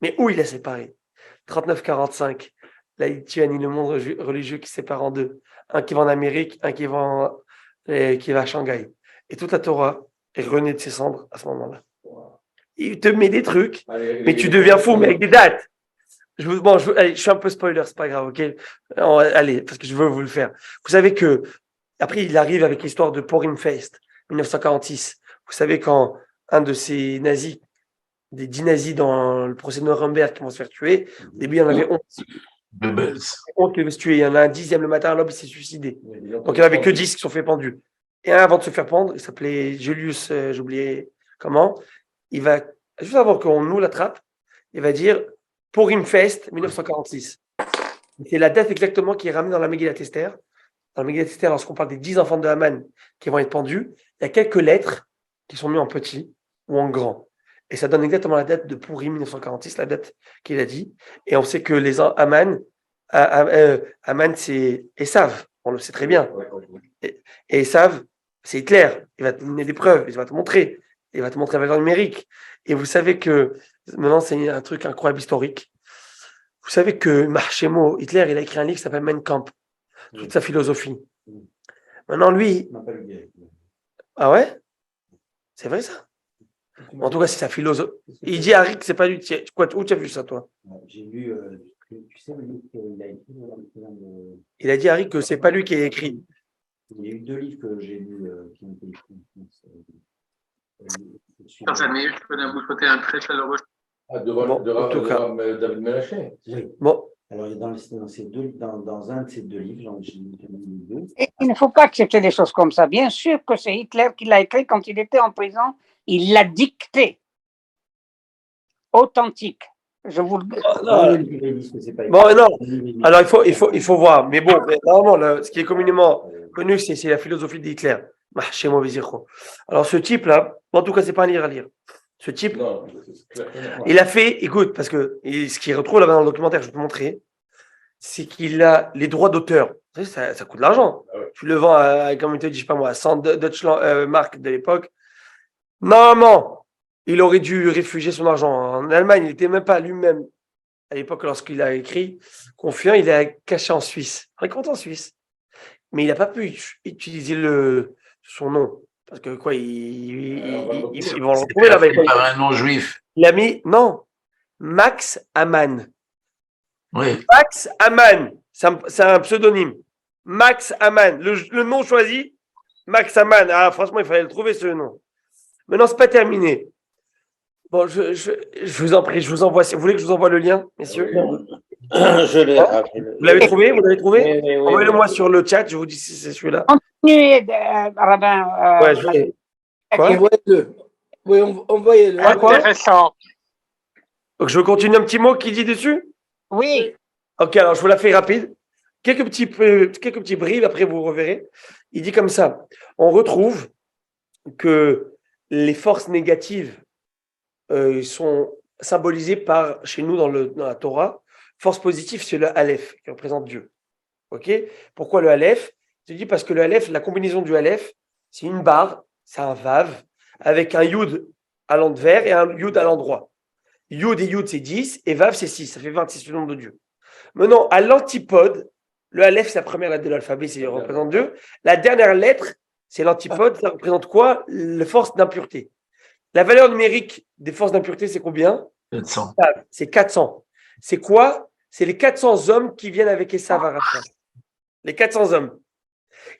S1: Mais où il a séparé? 39-45. La Lituanie, le monde religieux qui sépare en deux. Un qui va en Amérique, un qui va à Shanghai. Et toute la Torah est renée de ses cendres à ce moment-là. Il te met des trucs, mais tu deviens fou, mais avec des dates. Allez, je suis un peu spoiler, c'est pas grave, ok? Allez, parce que je veux vous le faire. Vous savez que, après, il arrive avec l'histoire de Purim Fest, 1946. Vous savez, quand un de ces nazis, des 10 nazis dans le procès de Nuremberg qui vont se faire tuer, au début, il y en avait 11. 11 qui devaient se tuer. Il y en a un 10e le matin, l'homme s'est suicidé. Donc, il n'y en avait que 10 qui sont fait pendus. Et un, avant de se faire pendre, il s'appelait Julius, j'ai oublié comment, il va, juste avant qu'on nous l'attrape, il va dire Purim Fest 1946. C'est la date exactement qui est ramenée dans la Megillat Esther. Dans la Megillat Esther, lorsqu'on parle des 10 enfants de Haman qui vont être pendus, il y a quelques lettres qui sont mises en petit ou en grand. Et ça donne exactement la date de Purim 1946, la date qu'il a dit. Et on sait que les Haman, c'est Esav, on le sait très bien. Et Esav, c'est Hitler. Il va te donner des preuves, il va te montrer. Il va te montrer la valeur numérique. Et vous savez que, maintenant, c'est un truc incroyable historique. Vous savez que Marchemo, Hitler, il a écrit un livre qui s'appelle Mein Kampf, toute sa philosophie. Maintenant, lui. Ah ouais? C'est vrai ça? En tout cas, c'est sa philosophie. Il dit à Rick, c'est pas lui. Où tu as vu ça, toi?
S6: J'ai lu, tu sais, le livre qu'il a écrit.
S1: Il a dit à Rick que c'est pas lui qui a écrit.
S6: Il y a eu 2 livres que j'ai lus qui ont été écrits.
S7: Chers amis, je peux vous souhaiter un très chaleureux.
S5: David Mélaché.
S1: Bon.
S6: Alors, dans un de ces 2 livres, j'ai lu 2.
S8: Et il ne faut pas accepter des choses comme ça. Bien sûr que c'est Hitler qui l'a écrit quand il était en prison. Il l'a dicté. Authentique. Je vous le dis.
S1: Bon, non. Alors, il faut voir. Mais bon, normalement, ce qui est communément connu, c'est la philosophie d'Hitler. Alors, ce type-là, en tout cas, c'est pas un livre à lire. Ce type, il a fait, écoute, parce que ce qu'il retrouve là-bas dans le documentaire, je vais te montrer, c'est qu'il a les droits d'auteur. Ça coûte de l'argent. Tu le vends à, comme il te dit, je sais pas moi, à 100 Deutschland marques de l'époque. Normalement, il aurait dû réfugier son argent en Allemagne. Il n'était même pas lui-même, à l'époque, lorsqu'il a écrit, confiant, il a caché en Suisse. Raconte en Suisse. Mais il n'a pas pu utiliser son nom. Parce que quoi, ils vont le retrouver là-bas.
S3: Par un nom juif.
S1: Il a mis, non, Max Aman.
S3: Oui.
S1: Max Aman, c'est un pseudonyme. Max Aman, le nom choisi, Max Aman. Ah, franchement, il fallait le trouver, ce nom. Maintenant, c'est pas terminé. Bon, je vous en prie, je vous envoie. Vous voulez que je vous envoie le lien, messieurs?
S2: Je l'ai.
S1: Vous l'avez trouvé? Vous l'avez trouvé?
S2: Oui.
S1: Envoyez-le-moi sur le chat, je vous dis si c'est celui-là.
S8: Continuez, rabbin.
S1: Ouais, je vais. Quoi?
S9: Envoyez-le. Oui, envoyez-le.
S4: Intéressant.
S1: Donc, je continue un petit mot qui dit dessus?
S8: Oui.
S1: Ok, alors je vous la fais rapide. Quelques petits briefs, après vous reverrez. Il dit comme ça, on retrouve que les forces négatives sont symbolisées par, chez nous dans la Torah, force positive, c'est le Aleph, qui représente Dieu. Ok? Pourquoi le Aleph? Je dis parce que le Aleph, la combinaison du Aleph, c'est une barre, c'est un Vav, avec un Yud à l'envers et un Yud à l'endroit. Yud et Yud, c'est 10, et Vav, c'est 6, ça fait 26, le nombre de Dieu. Maintenant, à l'antipode, le Aleph, c'est la première lettre de l'alphabet, ça représente Dieu. La dernière lettre, c'est l'antipode, ça représente quoi? Les forces d'impureté. La valeur numérique des forces d'impureté, c'est combien?
S3: 400.
S1: C'est 400. C'est quoi? C'est les 400 hommes qui viennent avec Esav à Rachel. Les 400 hommes.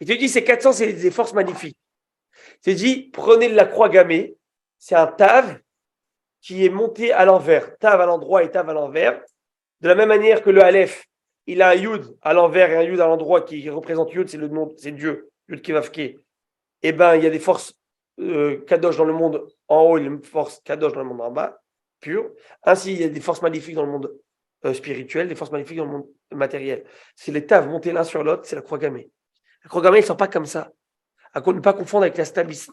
S1: Il te dit, ces 400, c'est des forces magnifiques. C'est dit, prenez la croix gammée, c'est un tav qui est monté à l'envers, tav à l'endroit et tav à l'envers. De la même manière que le Aleph, il a un yud à l'envers et un yud à l'endroit qui représente yud, c'est le nom, c'est Dieu, yud kevavke. Eh ben, il y a des forces kadosh dans le monde en haut et des forces kadosh dans le monde en bas, pur. Ainsi, il y a des forces maléfiques dans le monde spirituel, des forces maléfiques dans le monde matériel. C'est les taves montés l'un sur l'autre, c'est la croix gammée. La croix gammée, ils ne sont pas comme ça. À ne pas confondre avec la stavisk,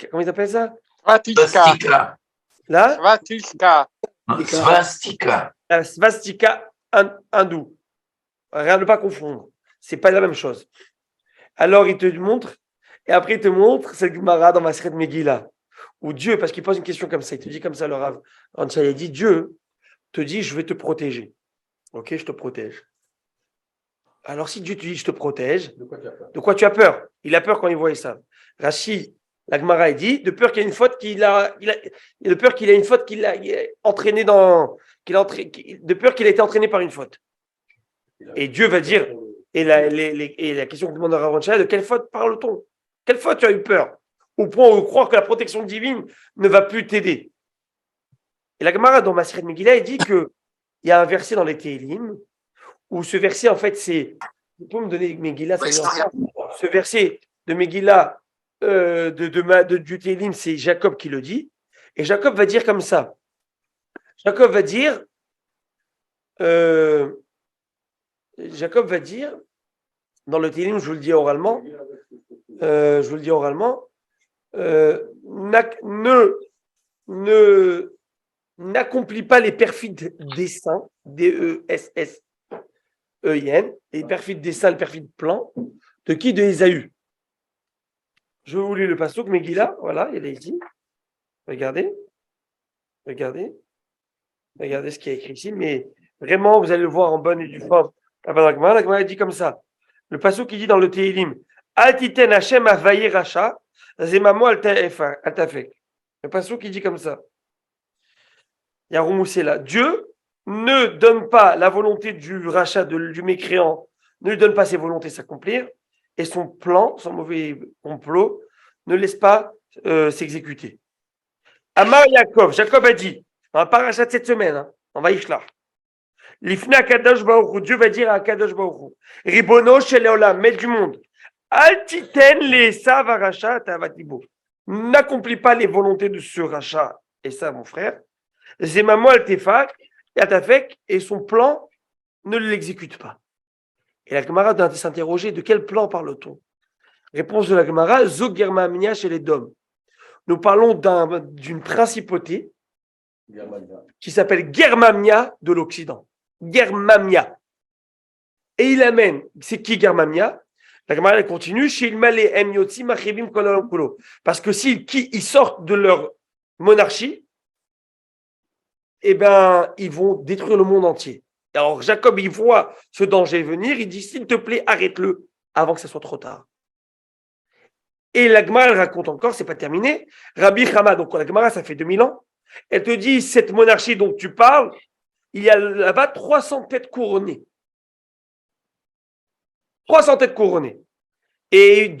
S1: comment ils appellent ça?
S3: Svastika.
S1: Là,
S3: Svastika.
S1: la svastika hindoue. Rien ne pas confondre. C'est pas la même chose. Alors, il te montre, et après, il te montre, c'est le Gemara dans Maseret Megillah, où Dieu, parce qu'il pose une question comme ça, il te dit comme ça, le Rav, il dit, Dieu te dit, je vais te protéger. Ok, je te protège. Alors, si Dieu te dit, je te protège, de quoi tu as peur? Il a peur quand il voit ça. Rashi, la Gemara, il dit, de peur qu'il y ait une faute de peur qu'il ait une faute qu'il a entraîné de peur qu'il ait été entraîné par une faute. Et Dieu va dire, et la question que demande à Rav, de quelle faute parle-t-on? Quelle faute tu as eu peur? Au point où croire que la protection divine ne va plus t'aider. Et la Gemara, dans Maseret Megillah, il dit qu'il y a un verset dans les Télim, où ce verset, en fait, c'est. Vous pouvez me donner Megillah, ce verset de Megillah du Télim, c'est Jacob qui le dit. Et Jacob va dire comme ça. Jacob va dire, dans le Télim, je vous le dis oralement, n'accomplis pas les perfides desseins, D-E-S-S-E-I-N, les perfides desseins, les perfides plans, de qui? De Ésaü. Je vous lis le passouk, Megillah, voilà, il est ici. Regardez ce qui est écrit ici, mais vraiment, vous allez le voir en bonne et due forme. La Gemara dit comme ça. Le passouk qui dit dans le Téhilim, Altiten Hashem avaye racha, zemamo altafek. Le passouk qui dit comme ça. Il y a Roumoussé là. Dieu ne donne pas la volonté du rachat, du mécréant, ne lui donne pas ses volontés s'accomplir, et son plan, son mauvais complot, ne laisse pas s'exécuter. Amar Yaakov, Jacob a dit, dans la paracha de cette semaine, on va Yishlach, L'ifna Kadosh Baruch Hu, Dieu va dire à Kadosh Baruch Hu, Ribono shel Olam, maître du monde, Altiten les Esav rachat tavatibo. N'accomplis pas les volontés de ce rachat, et ça, mon frère. Zemamo altefak, Yatafek, et son plan ne l'exécute pas. Et la Gemara doit s'interroger, de quel plan parle-t-on? Réponse de la Gemara, Zog Germamia chez les Dom. Nous parlons d'une principauté qui s'appelle Germamia de l'Occident. Germamia. Et il amène, c'est qui Germamia? La Gemara continue, parce que s'ils sortent de leur monarchie, eh ben, ils vont détruire le monde entier. Alors Jacob, il voit ce danger venir, il dit, s'il te plaît, arrête-le avant que ce soit trop tard. Et la Gemara raconte encore, c'est pas terminé, Rabbi Chama, donc la Gemara, ça fait 2000 ans, elle te dit, cette monarchie dont tu parles, il y a là-bas 300 têtes couronnées. 300 têtes couronnées. Et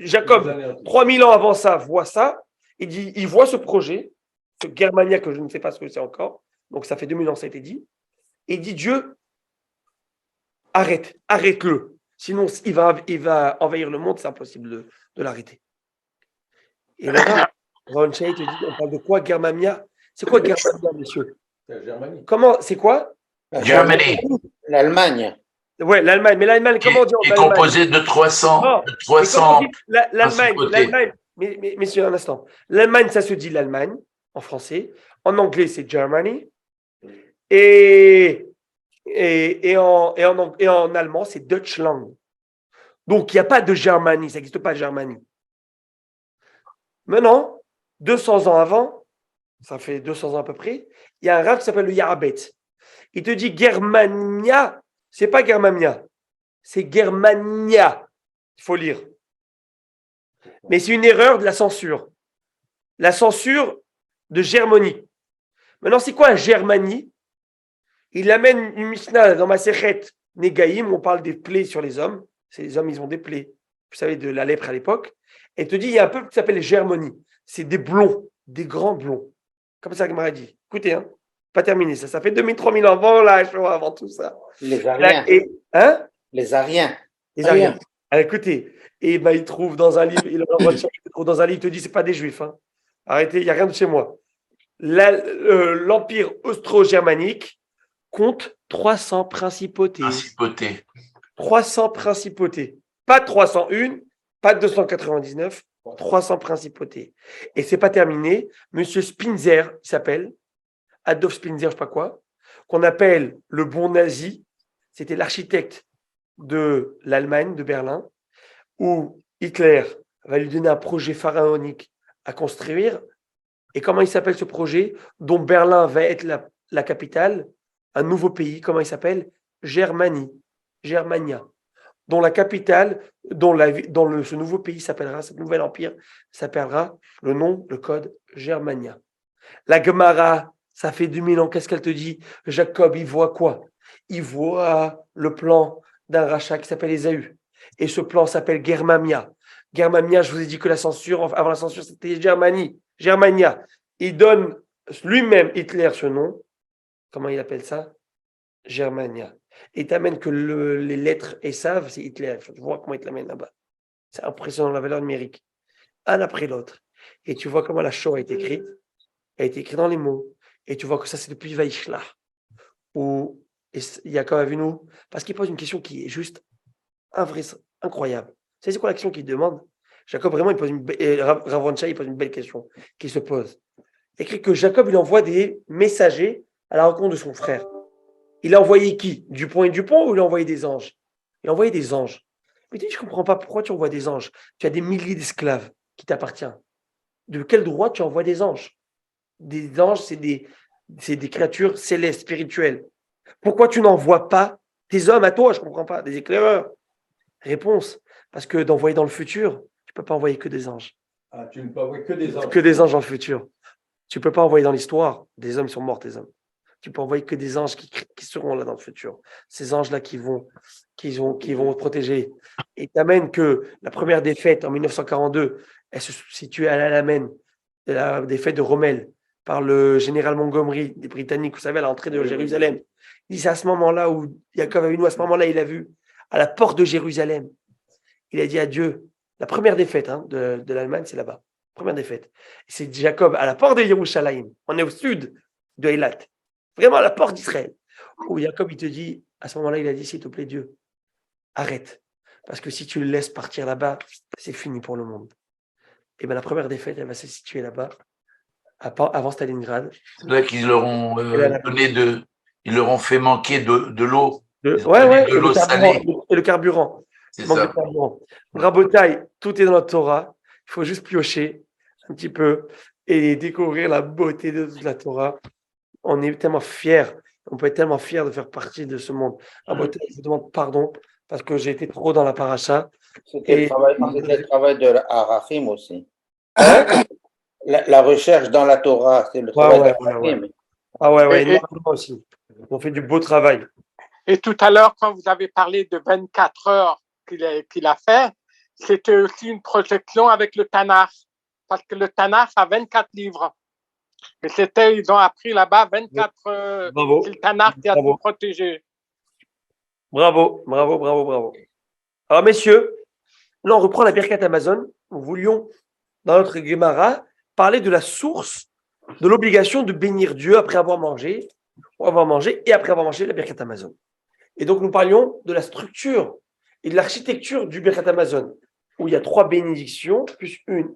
S1: Jacob, 3000 ans avant ça, voit ça, il voit ce projet, ce Germania que je ne sais pas ce que c'est encore, donc ça fait 2000 ans, ça a été dit, et il dit, Dieu, arrête-le, sinon il va envahir le monde, c'est impossible de l'arrêter. Et là, Ron Shea te dit, on parle de quoi, Germania? C'est quoi Germania, messieurs? Comment, c'est quoi?
S3: Germany.
S2: L'Allemagne.
S1: Ouais, l'Allemagne. Mais l'Allemagne, comment on dit
S3: Qui est composé de 300.
S1: Non,
S3: de 300
S1: l'Allemagne, mais messieurs, un instant. L'Allemagne, ça se dit l'Allemagne, en français. En anglais, c'est Germany. Et en allemand, c'est Deutschland. Donc, il n'y a pas de Germanie, ça n'existe pas Germanie. Maintenant, 200 ans avant, ça fait 200 ans à peu près, il y a un rabbin qui s'appelle le Yarabet. Il te dit Germania, c'est pas Germania, c'est Germania. Il faut lire. Mais c'est une erreur de la censure. La censure de Germanie. Maintenant, c'est quoi Germanie? Il amène une Mishnah dans Masechet Negaïm, on parle des plaies sur les hommes. C'est les hommes, ils ont des plaies. vous savez, de la lèpre à l'époque. Et il te dit, il y a un peuple qui s'appelle les Germonies. C'est des blonds, des grands blonds. Comme ça, Gemara dit. Écoutez, hein, pas terminé ça. Ça fait 2000-3000 ans avant la Shoah, avant tout ça.
S2: Les Ariens.
S1: Hein?
S2: Les Ariens.
S1: Les Ariens. Alors, écoutez, et ben, il trouve dans un livre, il trouve dans un livre, il te dit, c'est pas des Juifs. Hein. Arrêtez, il n'y a rien de chez moi. L'Empire austro-germanique compte 300 principautés. 300 principautés. Pas 301, pas 299, 300 principautés. Et c'est pas terminé. Monsieur Spinzer, il s'appelle, Adolf Spinzer, je sais pas quoi, qu'on appelle le bon nazi. C'était l'architecte de l'Allemagne, de Berlin, où Hitler va lui donner un projet pharaonique à construire. Et comment il s'appelle ce projet, dont Berlin va être la capitale, un nouveau pays, comment il s'appelle? Germania, dont la capitale, ce nouveau pays s'appellera, ce nouvel empire s'appellera le code Germania. La Gemara, ça fait 2000 ans, qu'est-ce qu'elle te dit? Jacob, il voit quoi? Il voit le plan d'un rachat qui s'appelle Ésaü. Et ce plan s'appelle Germania. Germania, je vous ai dit que la censure, avant la censure, c'était Germania. Il donne lui-même, Hitler, ce nom. Comment il appelle ça? Germania. Et il t'amène que les lettres Esav, c'est Hitler. Il faut voir comment il te l'amène là-bas. C'est impressionnant, la valeur numérique. Un après l'autre. Et tu vois comment la Shoah est écrite. Elle a été écrite dans les mots. Et tu vois que ça, c'est depuis Vaishla. Où Yaakov Avinu, parce qu'il pose une question qui est juste incroyable. C'est quoi la question qu'il demande? Jacob, vraiment, il pose Rav Roncha, il pose une belle question qui se pose. Écrit que Jacob, il envoie des messagers à la rencontre de son frère. Il a envoyé qui? Dupont et Dupont, ou il a envoyé des anges? Il a envoyé des anges. Mais tu dis, je ne comprends pas pourquoi tu envoies des anges. Tu as des milliers d'esclaves qui t'appartiennent. De quel droit tu envoies des anges? Des anges, c'est des créatures célestes, spirituelles. Pourquoi tu n'envoies pas tes hommes à toi? Je ne comprends pas. Des éclaireurs. Réponse. Parce que d'envoyer dans le futur, tu ne peux pas envoyer que des anges.
S5: Ah, tu ne peux envoyer que des anges.
S1: Que des anges dans le futur. Tu ne peux pas envoyer dans l'histoire. Des hommes sont morts, tes hommes. Tu peux envoyer que des anges qui seront là dans le futur. Ces anges-là qui vont te protéger. Et t'amène que la première défaite en 1942, elle se situe à l'Alamein, la défaite de Rommel par le général Montgomery des Britanniques, vous savez, à l'entrée de Jérusalem. Il dit c'est à ce moment-là où Yaakov Avinu, à ce moment-là, il a vu à la porte de Jérusalem. Il a dit à Dieu, la première défaite de l'Allemagne, c'est là-bas. Première défaite. C'est Jacob à la porte de Yerushalayim. On est au sud de Eilat. Vraiment à la porte d'Israël. Où Jacob, il te dit, à ce moment-là, il a dit, s'il te plaît, Dieu, arrête. Parce que si tu le laisses partir là-bas, c'est fini pour le monde. Et bien la première défaite, elle va se situer là-bas, avant Stalingrad.
S3: C'est là qu'ils leur ont ils leur ont fait manquer de l'eau.
S1: Ouais,
S3: de l'eau salée.
S1: Et le carburant.
S3: C'est ça.
S1: Rabotaï, tout est dans la Torah. Il faut juste piocher un petit peu et découvrir la beauté de toute la Torah. On est tellement fiers, on peut être tellement fiers de faire partie de ce monde. Rabotaï, je vous demande pardon parce que j'ai été trop dans la paracha.
S2: C'était le travail de Arachim aussi. La recherche dans la Torah, c'est le travail d'Arachim.
S1: Ah ouais, énormément aussi. On fait du beau travail.
S4: Et tout à l'heure, quand vous avez parlé de 24 heures qu'il a fait, c'était aussi une projection avec le Tanakh. Parce que le Tanakh a 24 livres. Et ils ont appris là-bas 24. C'est le Tanakh qui a tout protégé.
S1: Bravo. Alors, messieurs, là, on reprend la Birkat Amazon. Nous voulions, dans notre Gemara, parler de la source de l'obligation de bénir Dieu après avoir mangé et après avoir mangé la Birkat Amazon. Et donc, nous parlions de la structure et de l'architecture du Birkat Amazon, où il y a 3 bénédictions plus une.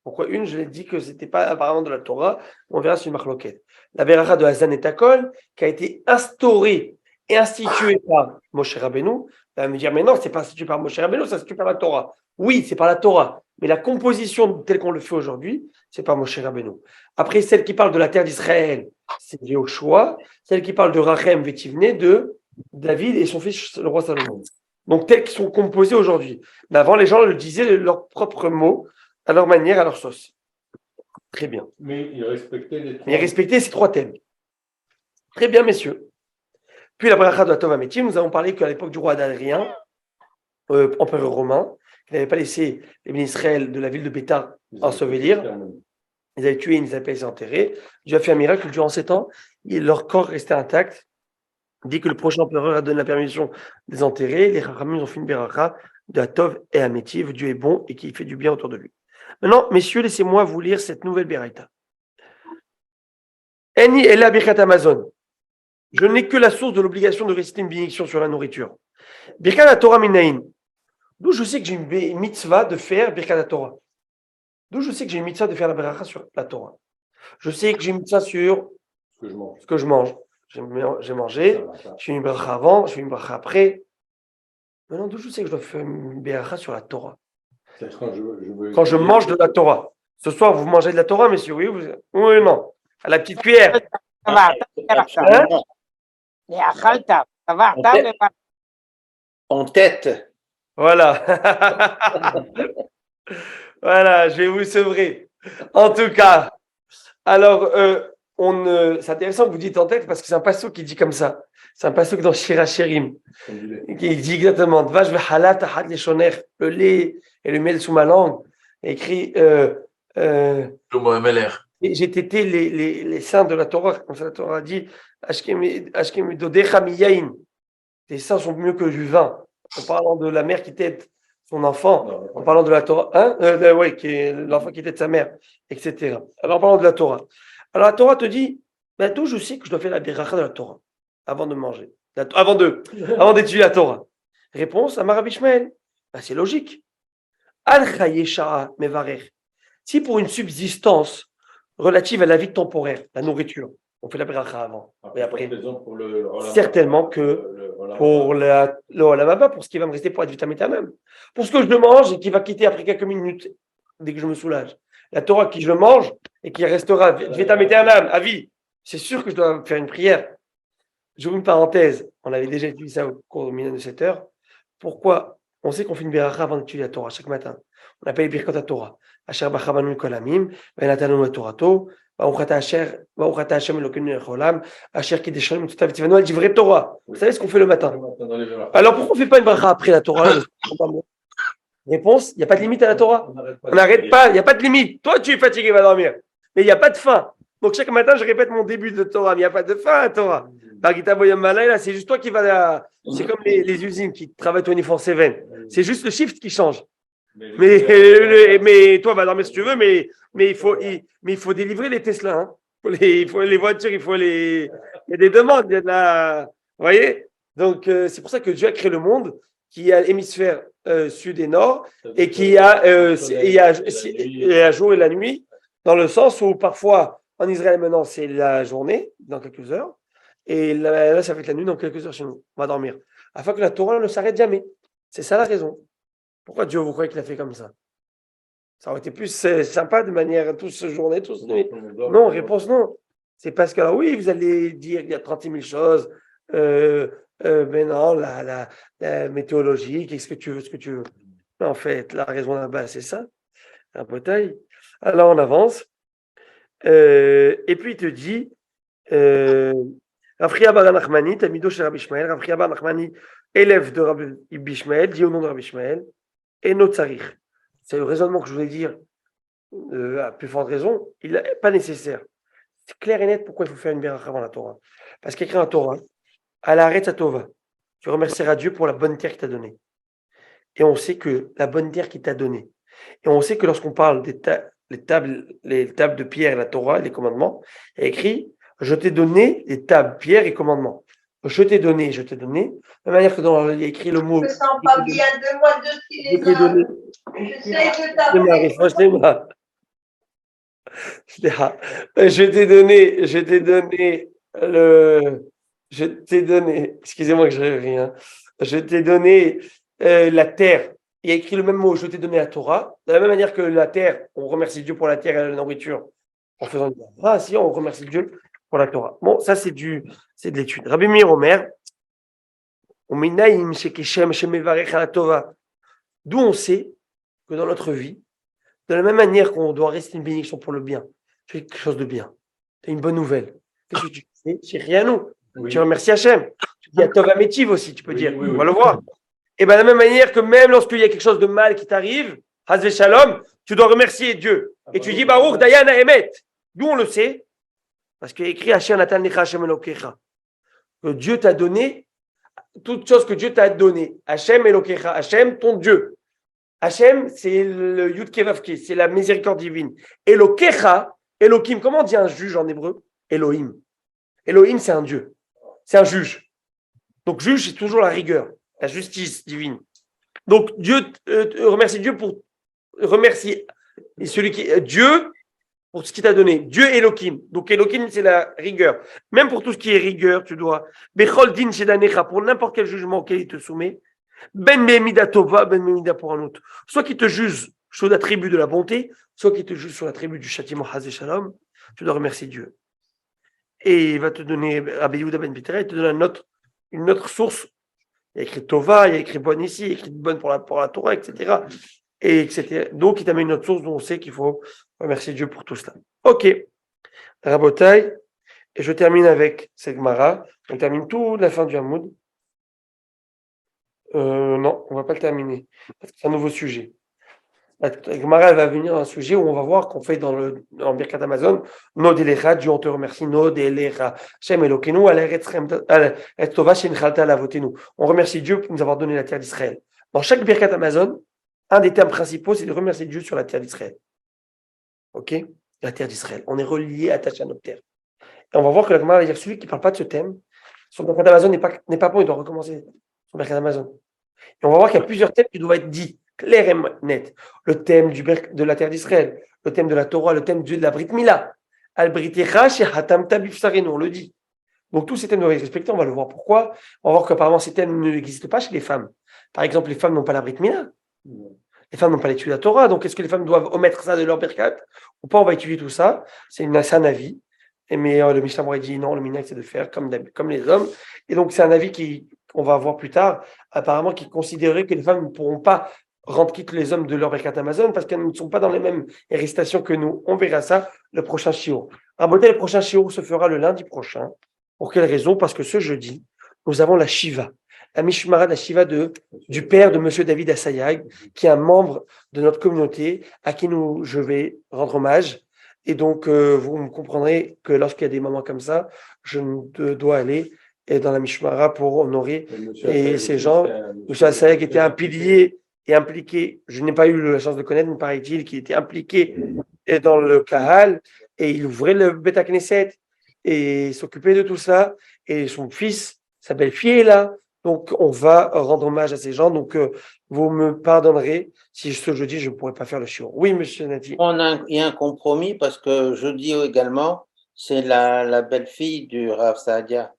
S1: Pourquoi une? Je l'ai dit que ce n'était pas apparemment de la Torah. On verra sur une marloquette. La Beracha de Hazan et Takol, qui a été instaurée et instituée par Moshe Rabbeinu. On va me dire, mais non, ce n'est pas institué par Moshe Rabbeinu, ça s'institue par la Torah. Oui, c'est par la Torah. Mais la composition telle qu'on le fait aujourd'hui, c'est par Moshe Rabbeinu. Après, celle qui parle de la terre d'Israël, c'est Yehoshua. Celle qui parle de Rachem Vetivne, de David et son fils, le roi Salomon. Donc, telles qui sont composées aujourd'hui. Mais avant, les gens le disaient leurs propres mots, à leur manière, à leur sauce. Très bien.
S5: Mais ils respectaient
S1: ces 3 thèmes. Très bien, messieurs. Puis la bracha de la Tova Metim, nous avons parlé qu'à l'époque du roi d'Adrien, empereur romain, qu'il n'avait pas laissé les bénis Israël de la ville de Bétar ensevelir. Ils avaient tué, ils n'avaient pas laissé enterrer. Dieu a fait un miracle durant 7 ans, leur corps restait intact. Dès que le prochain empereur a donné la permission de les enterrer, les Chachamim ont fait une beracha de Atov et Amétiv. Dieu est bon et qu'il fait du bien autour de lui. Maintenant, messieurs, laissez-moi vous lire cette nouvelle beraïta. Eni Ela Birkat Amazon. Je n'ai que la source de l'obligation de réciter une bénédiction sur la nourriture. Birkat la Torah Minaïn. D'où je sais que j'ai une mitzvah de faire Birkat la Torah. D'où je sais que j'ai une mitzvah de faire la beracha sur la Torah. Je sais que j'ai une mitzvah sur ce que je mange. J'ai mangé, je fais une beracha avant, je fais une beracha après. Maintenant, d'où je sais que je dois faire une beracha sur la Torah? Quand je mange de la Torah. Ce soir, vous mangez de la Torah, messieurs, oui ou non? À la petite cuillère. Hein?
S2: En tête.
S1: Voilà. Voilà, je vais vous sevrer. En tout cas, alors, c'est intéressant que vous dites en tête parce que c'est un passouk qui dit comme ça. C'est un passouk dans Shir HaShirim qui dit exactement Dvash v'halat achat leshoner, le lait et le miel sous ma langue. Écrit j'ai tété les seins de la Torah, comme ça la Torah dit Ashkem dodecha miyain. Tes seins sont mieux que du vin. En parlant de la mère qui tète son enfant, en parlant de la Torah, oui, qui est l'enfant qui tète sa mère, etc. Alors en parlant de la Torah. Alors la Torah te dit, d'où je sais que je dois faire la beracha de la Torah avant de manger, avant d'étudier la Torah. Réponse à Rabbi Ishmael, c'est logique. Al chayesha mevarer. Si pour une subsistance relative à la vie temporaire, la nourriture, on fait la beracha avant, mais après, certainement que pour le olamaba, pour ce qui va me rester pour être vitamétamem, pour ce que je mange et qui va quitter après quelques minutes, dès que je me soulage. La Torah qui je mange et qui restera vitamétamem à vie, c'est sûr que je dois faire une prière. J'ouvre une parenthèse, on avait déjà étudié ça au cours de 7 heures. Pourquoi on sait qu'on fait une beracha avant d'étudier la Torah chaque matin? On appelle les birkot à Torah. Asher bachavanu kolamim, venatanu etorato, va'uchata Hashem Elokeinu lecholam, asher kideshanu mitzotav v'tzivanu al divrei Torah. Vous savez ce qu'on fait le matin? Alors pourquoi on ne fait pas une beracha après la Torah? Réponse, il n'y a pas de limite à la Torah. On n'arrête pas, il n'y a pas de limite. Toi, tu es fatigué, va dormir. Mais il n'y a pas de fin. Donc chaque matin, je répète mon début de Torah, mais il n'y a pas de fin à la Torah. C'est juste toi qui vas. C'est comme les usines qui travaillent 24/7. C'est juste le shift qui change. Mais toi, va dormir si tu veux, mais il faut délivrer les Tesla. Hein. Il faut les voitures, il y a des demandes. Il y a de la. Vous voyez? Donc c'est pour ça que Dieu a créé le monde qui a l'hémisphère sud et nord et qui a la jour et la nuit, dans le sens où parfois en Israël maintenant c'est la journée dans quelques heures et là ça va être la nuit dans quelques heures chez nous. On va dormir afin que la Torah ne s'arrête jamais. C'est ça la raison. Pourquoi Dieu vous croyez qu'il a fait comme ça? Ça aurait été plus sympa de manière tous journée, tous nuit. Non, réponse non. C'est parce que alors oui, vous allez dire il y a 36 000 choses. Mais non, la météorologie, qu'est-ce que tu veux. Mais en fait, la raison là-bas, c'est ça. Un bataille. Alors on avance. Et puis il te dit Rav Chia bar Nachmani, Tamido chez Rabbi Ishmael, Rav Chia bar Nachmani, élève de Rabbi Ishmael, dit au nom de Rabbi Ishmael, et Notzarich. C'est le raisonnement que je voulais dire à plus forte raison, il n'est pas nécessaire. C'est clair et net pourquoi il faut faire une beracha avant la Torah. Parce qu'il y a écrit dans la Torah, à la Haaretz Tova, tu remercieras Dieu pour la bonne terre qu'il t'a donnée. Et on sait que la bonne terre qu'il t'a donnée. Et on sait que lorsqu'on parle des tables de pierre, la Torah, les commandements, il y a écrit je t'ai donné les tables, pierre et commandements. Je t'ai donné. De la manière que il y a écrit le mot. Je sens pas bien de moi de les donné. Excusez-moi que je rien. Je t'ai donné la terre. Il y a écrit le même mot, je t'ai donné la Torah. De la même manière que la terre, on remercie Dieu pour la terre et la nourriture en faisant une beracha. Si on remercie Dieu pour la Torah. Bon, ça c'est de l'étude. Rabbi Meir Omer, d'où on sait que dans notre vie, de la même manière qu'on doit rester une bénédiction pour le bien, tu fais quelque chose de bien, tu as une bonne nouvelle. Qu'est-ce que tu fais? C'est rien nous. Oui. Tu remercies Hachem. Tu dis à Tov Amétiv aussi, tu peux dire. On va le voir. Et bien, de la même manière que même lorsqu'il y a quelque chose de mal qui t'arrive, Hazve Shalom, tu dois remercier Dieu. Et tu dis Baruch Dayana Emet. D'où on le sait? Parce qu'il y a écrit Hashem Natan Lecha Hashem Elokecha. Que Dieu t'a donné, toute chose que Dieu t'a donné. Hashem Elokecha, Hashem, ton Dieu. Hashem, c'est le Yud Kevavke, c'est la miséricorde divine. Elokecha, Elohim, comment on dit un juge en hébreu? Elohim. Elohim, c'est un Dieu. C'est un juge. Donc, juge, c'est toujours la rigueur, la justice divine. Donc, Dieu, remercie Dieu pour remercier celui qui Dieu pour ce qu'il t'a donné. Dieu Elohim. Donc, Elohim, c'est la rigueur. Même pour tout ce qui est rigueur, tu dois. Bechol din shedanecha, pour n'importe quel jugement auquel il te soumet. Ben Mehmida Tova, Ben Mehmida pour un autre. Soit qu'il te juge sur la tribu de la bonté, soit qu'il te juge sur la tribu du châtiment Hazé Shalom, tu dois remercier Dieu. Et il va te donner, Rabbi Yehuda Ben Pitera, il te donne une autre source. Il y a écrit Tova, il y a écrit bonne ici, il y a écrit bonne pour la Torah, etc. Et etc. Donc, il t'amène une autre source dont on sait qu'il faut remercier Dieu pour tout cela. Ok. Rabotai. Et je termine avec cette Gemara. On termine toute la fin du Hamoud. Non, on ne va pas le terminer. Parce que c'est un nouveau sujet. La Gemara, elle va venir un sujet où on va voir qu'on fait dans Birkat Amazon, Nod Elecha, Dieu on te remercie, Nod Elecha, Shem Elokenu, Al Tova Shenchalta Lavotenu. On remercie Dieu pour nous avoir donné la terre d'Israël. Dans chaque Birkat Amazon, un des termes principaux, c'est de remercier Dieu sur la terre d'Israël. Ok? La terre d'Israël. On est relié, attaché à notre terre. Et on va voir que la Gemara va dire celui qui ne parle pas de ce thème, son Birkat Amazon n'est pas bon, il doit recommencer son Birkat Amazon. Et on va voir qu'il y a plusieurs thèmes qui doivent être dits, clairs et nets. Le thème de la terre d'Israël, le thème de la Torah, le thème de la Brit Mila. Al-Britecha Shehatam Tabif Sarenu, on le dit. Donc tous ces thèmes doivent être respectés, on va le voir pourquoi. On va voir qu'apparemment ces thèmes n'existent pas chez les femmes. Par exemple, les femmes n'ont pas la Brit Mila. Les femmes n'ont pas l'étude de la Torah. Donc est-ce que les femmes doivent omettre ça de leur Birkat ou pas? On va étudier tout ça. C'est un avis. Mais le Mishnah m'aurait dit non, le minhag c'est de faire comme les hommes. Et donc c'est un avis qu'on va voir plus tard, apparemment qui considérait que les femmes ne pourront pas rendre quitte les hommes de leur Birkat Amazon parce qu'elles ne sont pas dans les mêmes récitations que nous. On verra ça le prochain shiur. Le prochain shiur se fera le lundi prochain. Pour quelle raison? Parce que ce jeudi, nous avons la Shiva, la Mishmara, la Shiva du père de Monsieur David Assayag, qui est un membre de notre communauté, à qui je vais rendre hommage. Et donc, vous me comprendrez que lorsqu'il y a des moments comme ça, je dois aller dans la Mishmara pour honorer ces gens. Monsieur Assayag était un pilier et impliqué. Je n'ai pas eu la chance de connaître, mais paraît-il qu'il était impliqué dans le Kahal et il ouvrait le Bet HaKnesset et s'occupait de tout ça. Et son fils, sa belle-fille est là. Donc, on va rendre hommage à ces gens. Donc, vous me pardonnerez si ce jeudi, je ne pourrais pas faire le shiur. Oui, monsieur Nati.
S2: Il y a un compromis parce que jeudi également, c'est la belle-fille du Rav Saadia.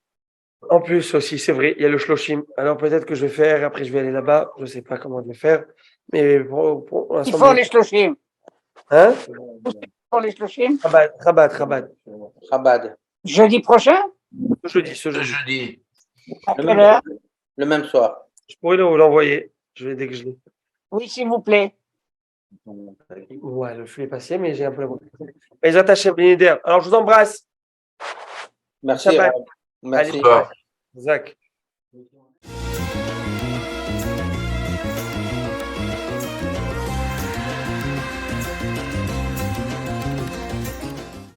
S1: En plus aussi, c'est vrai, il y a le Shloshim. Alors, peut-être que je vais faire, après je vais aller là-bas. Je ne sais pas comment je vais faire. Mais pour
S8: il faut les Shloshim.
S1: Hein?
S8: Il faut les Shloshim.
S2: Chabad.
S8: Jeudi prochain?
S1: Ce jeudi.
S3: Jeudi.
S8: À quelle heure?
S2: Le même soir.
S1: Je pourrais l'envoyer. Je vais dès que je l'ai.
S8: Oui, s'il vous plaît.
S1: Ouais, le flux est passé, mais j'ai un peu la voix. Les attachés bénédères. Alors, je vous embrasse.
S2: Merci.
S1: Shabbat.
S2: Merci.
S1: Allez, Zach.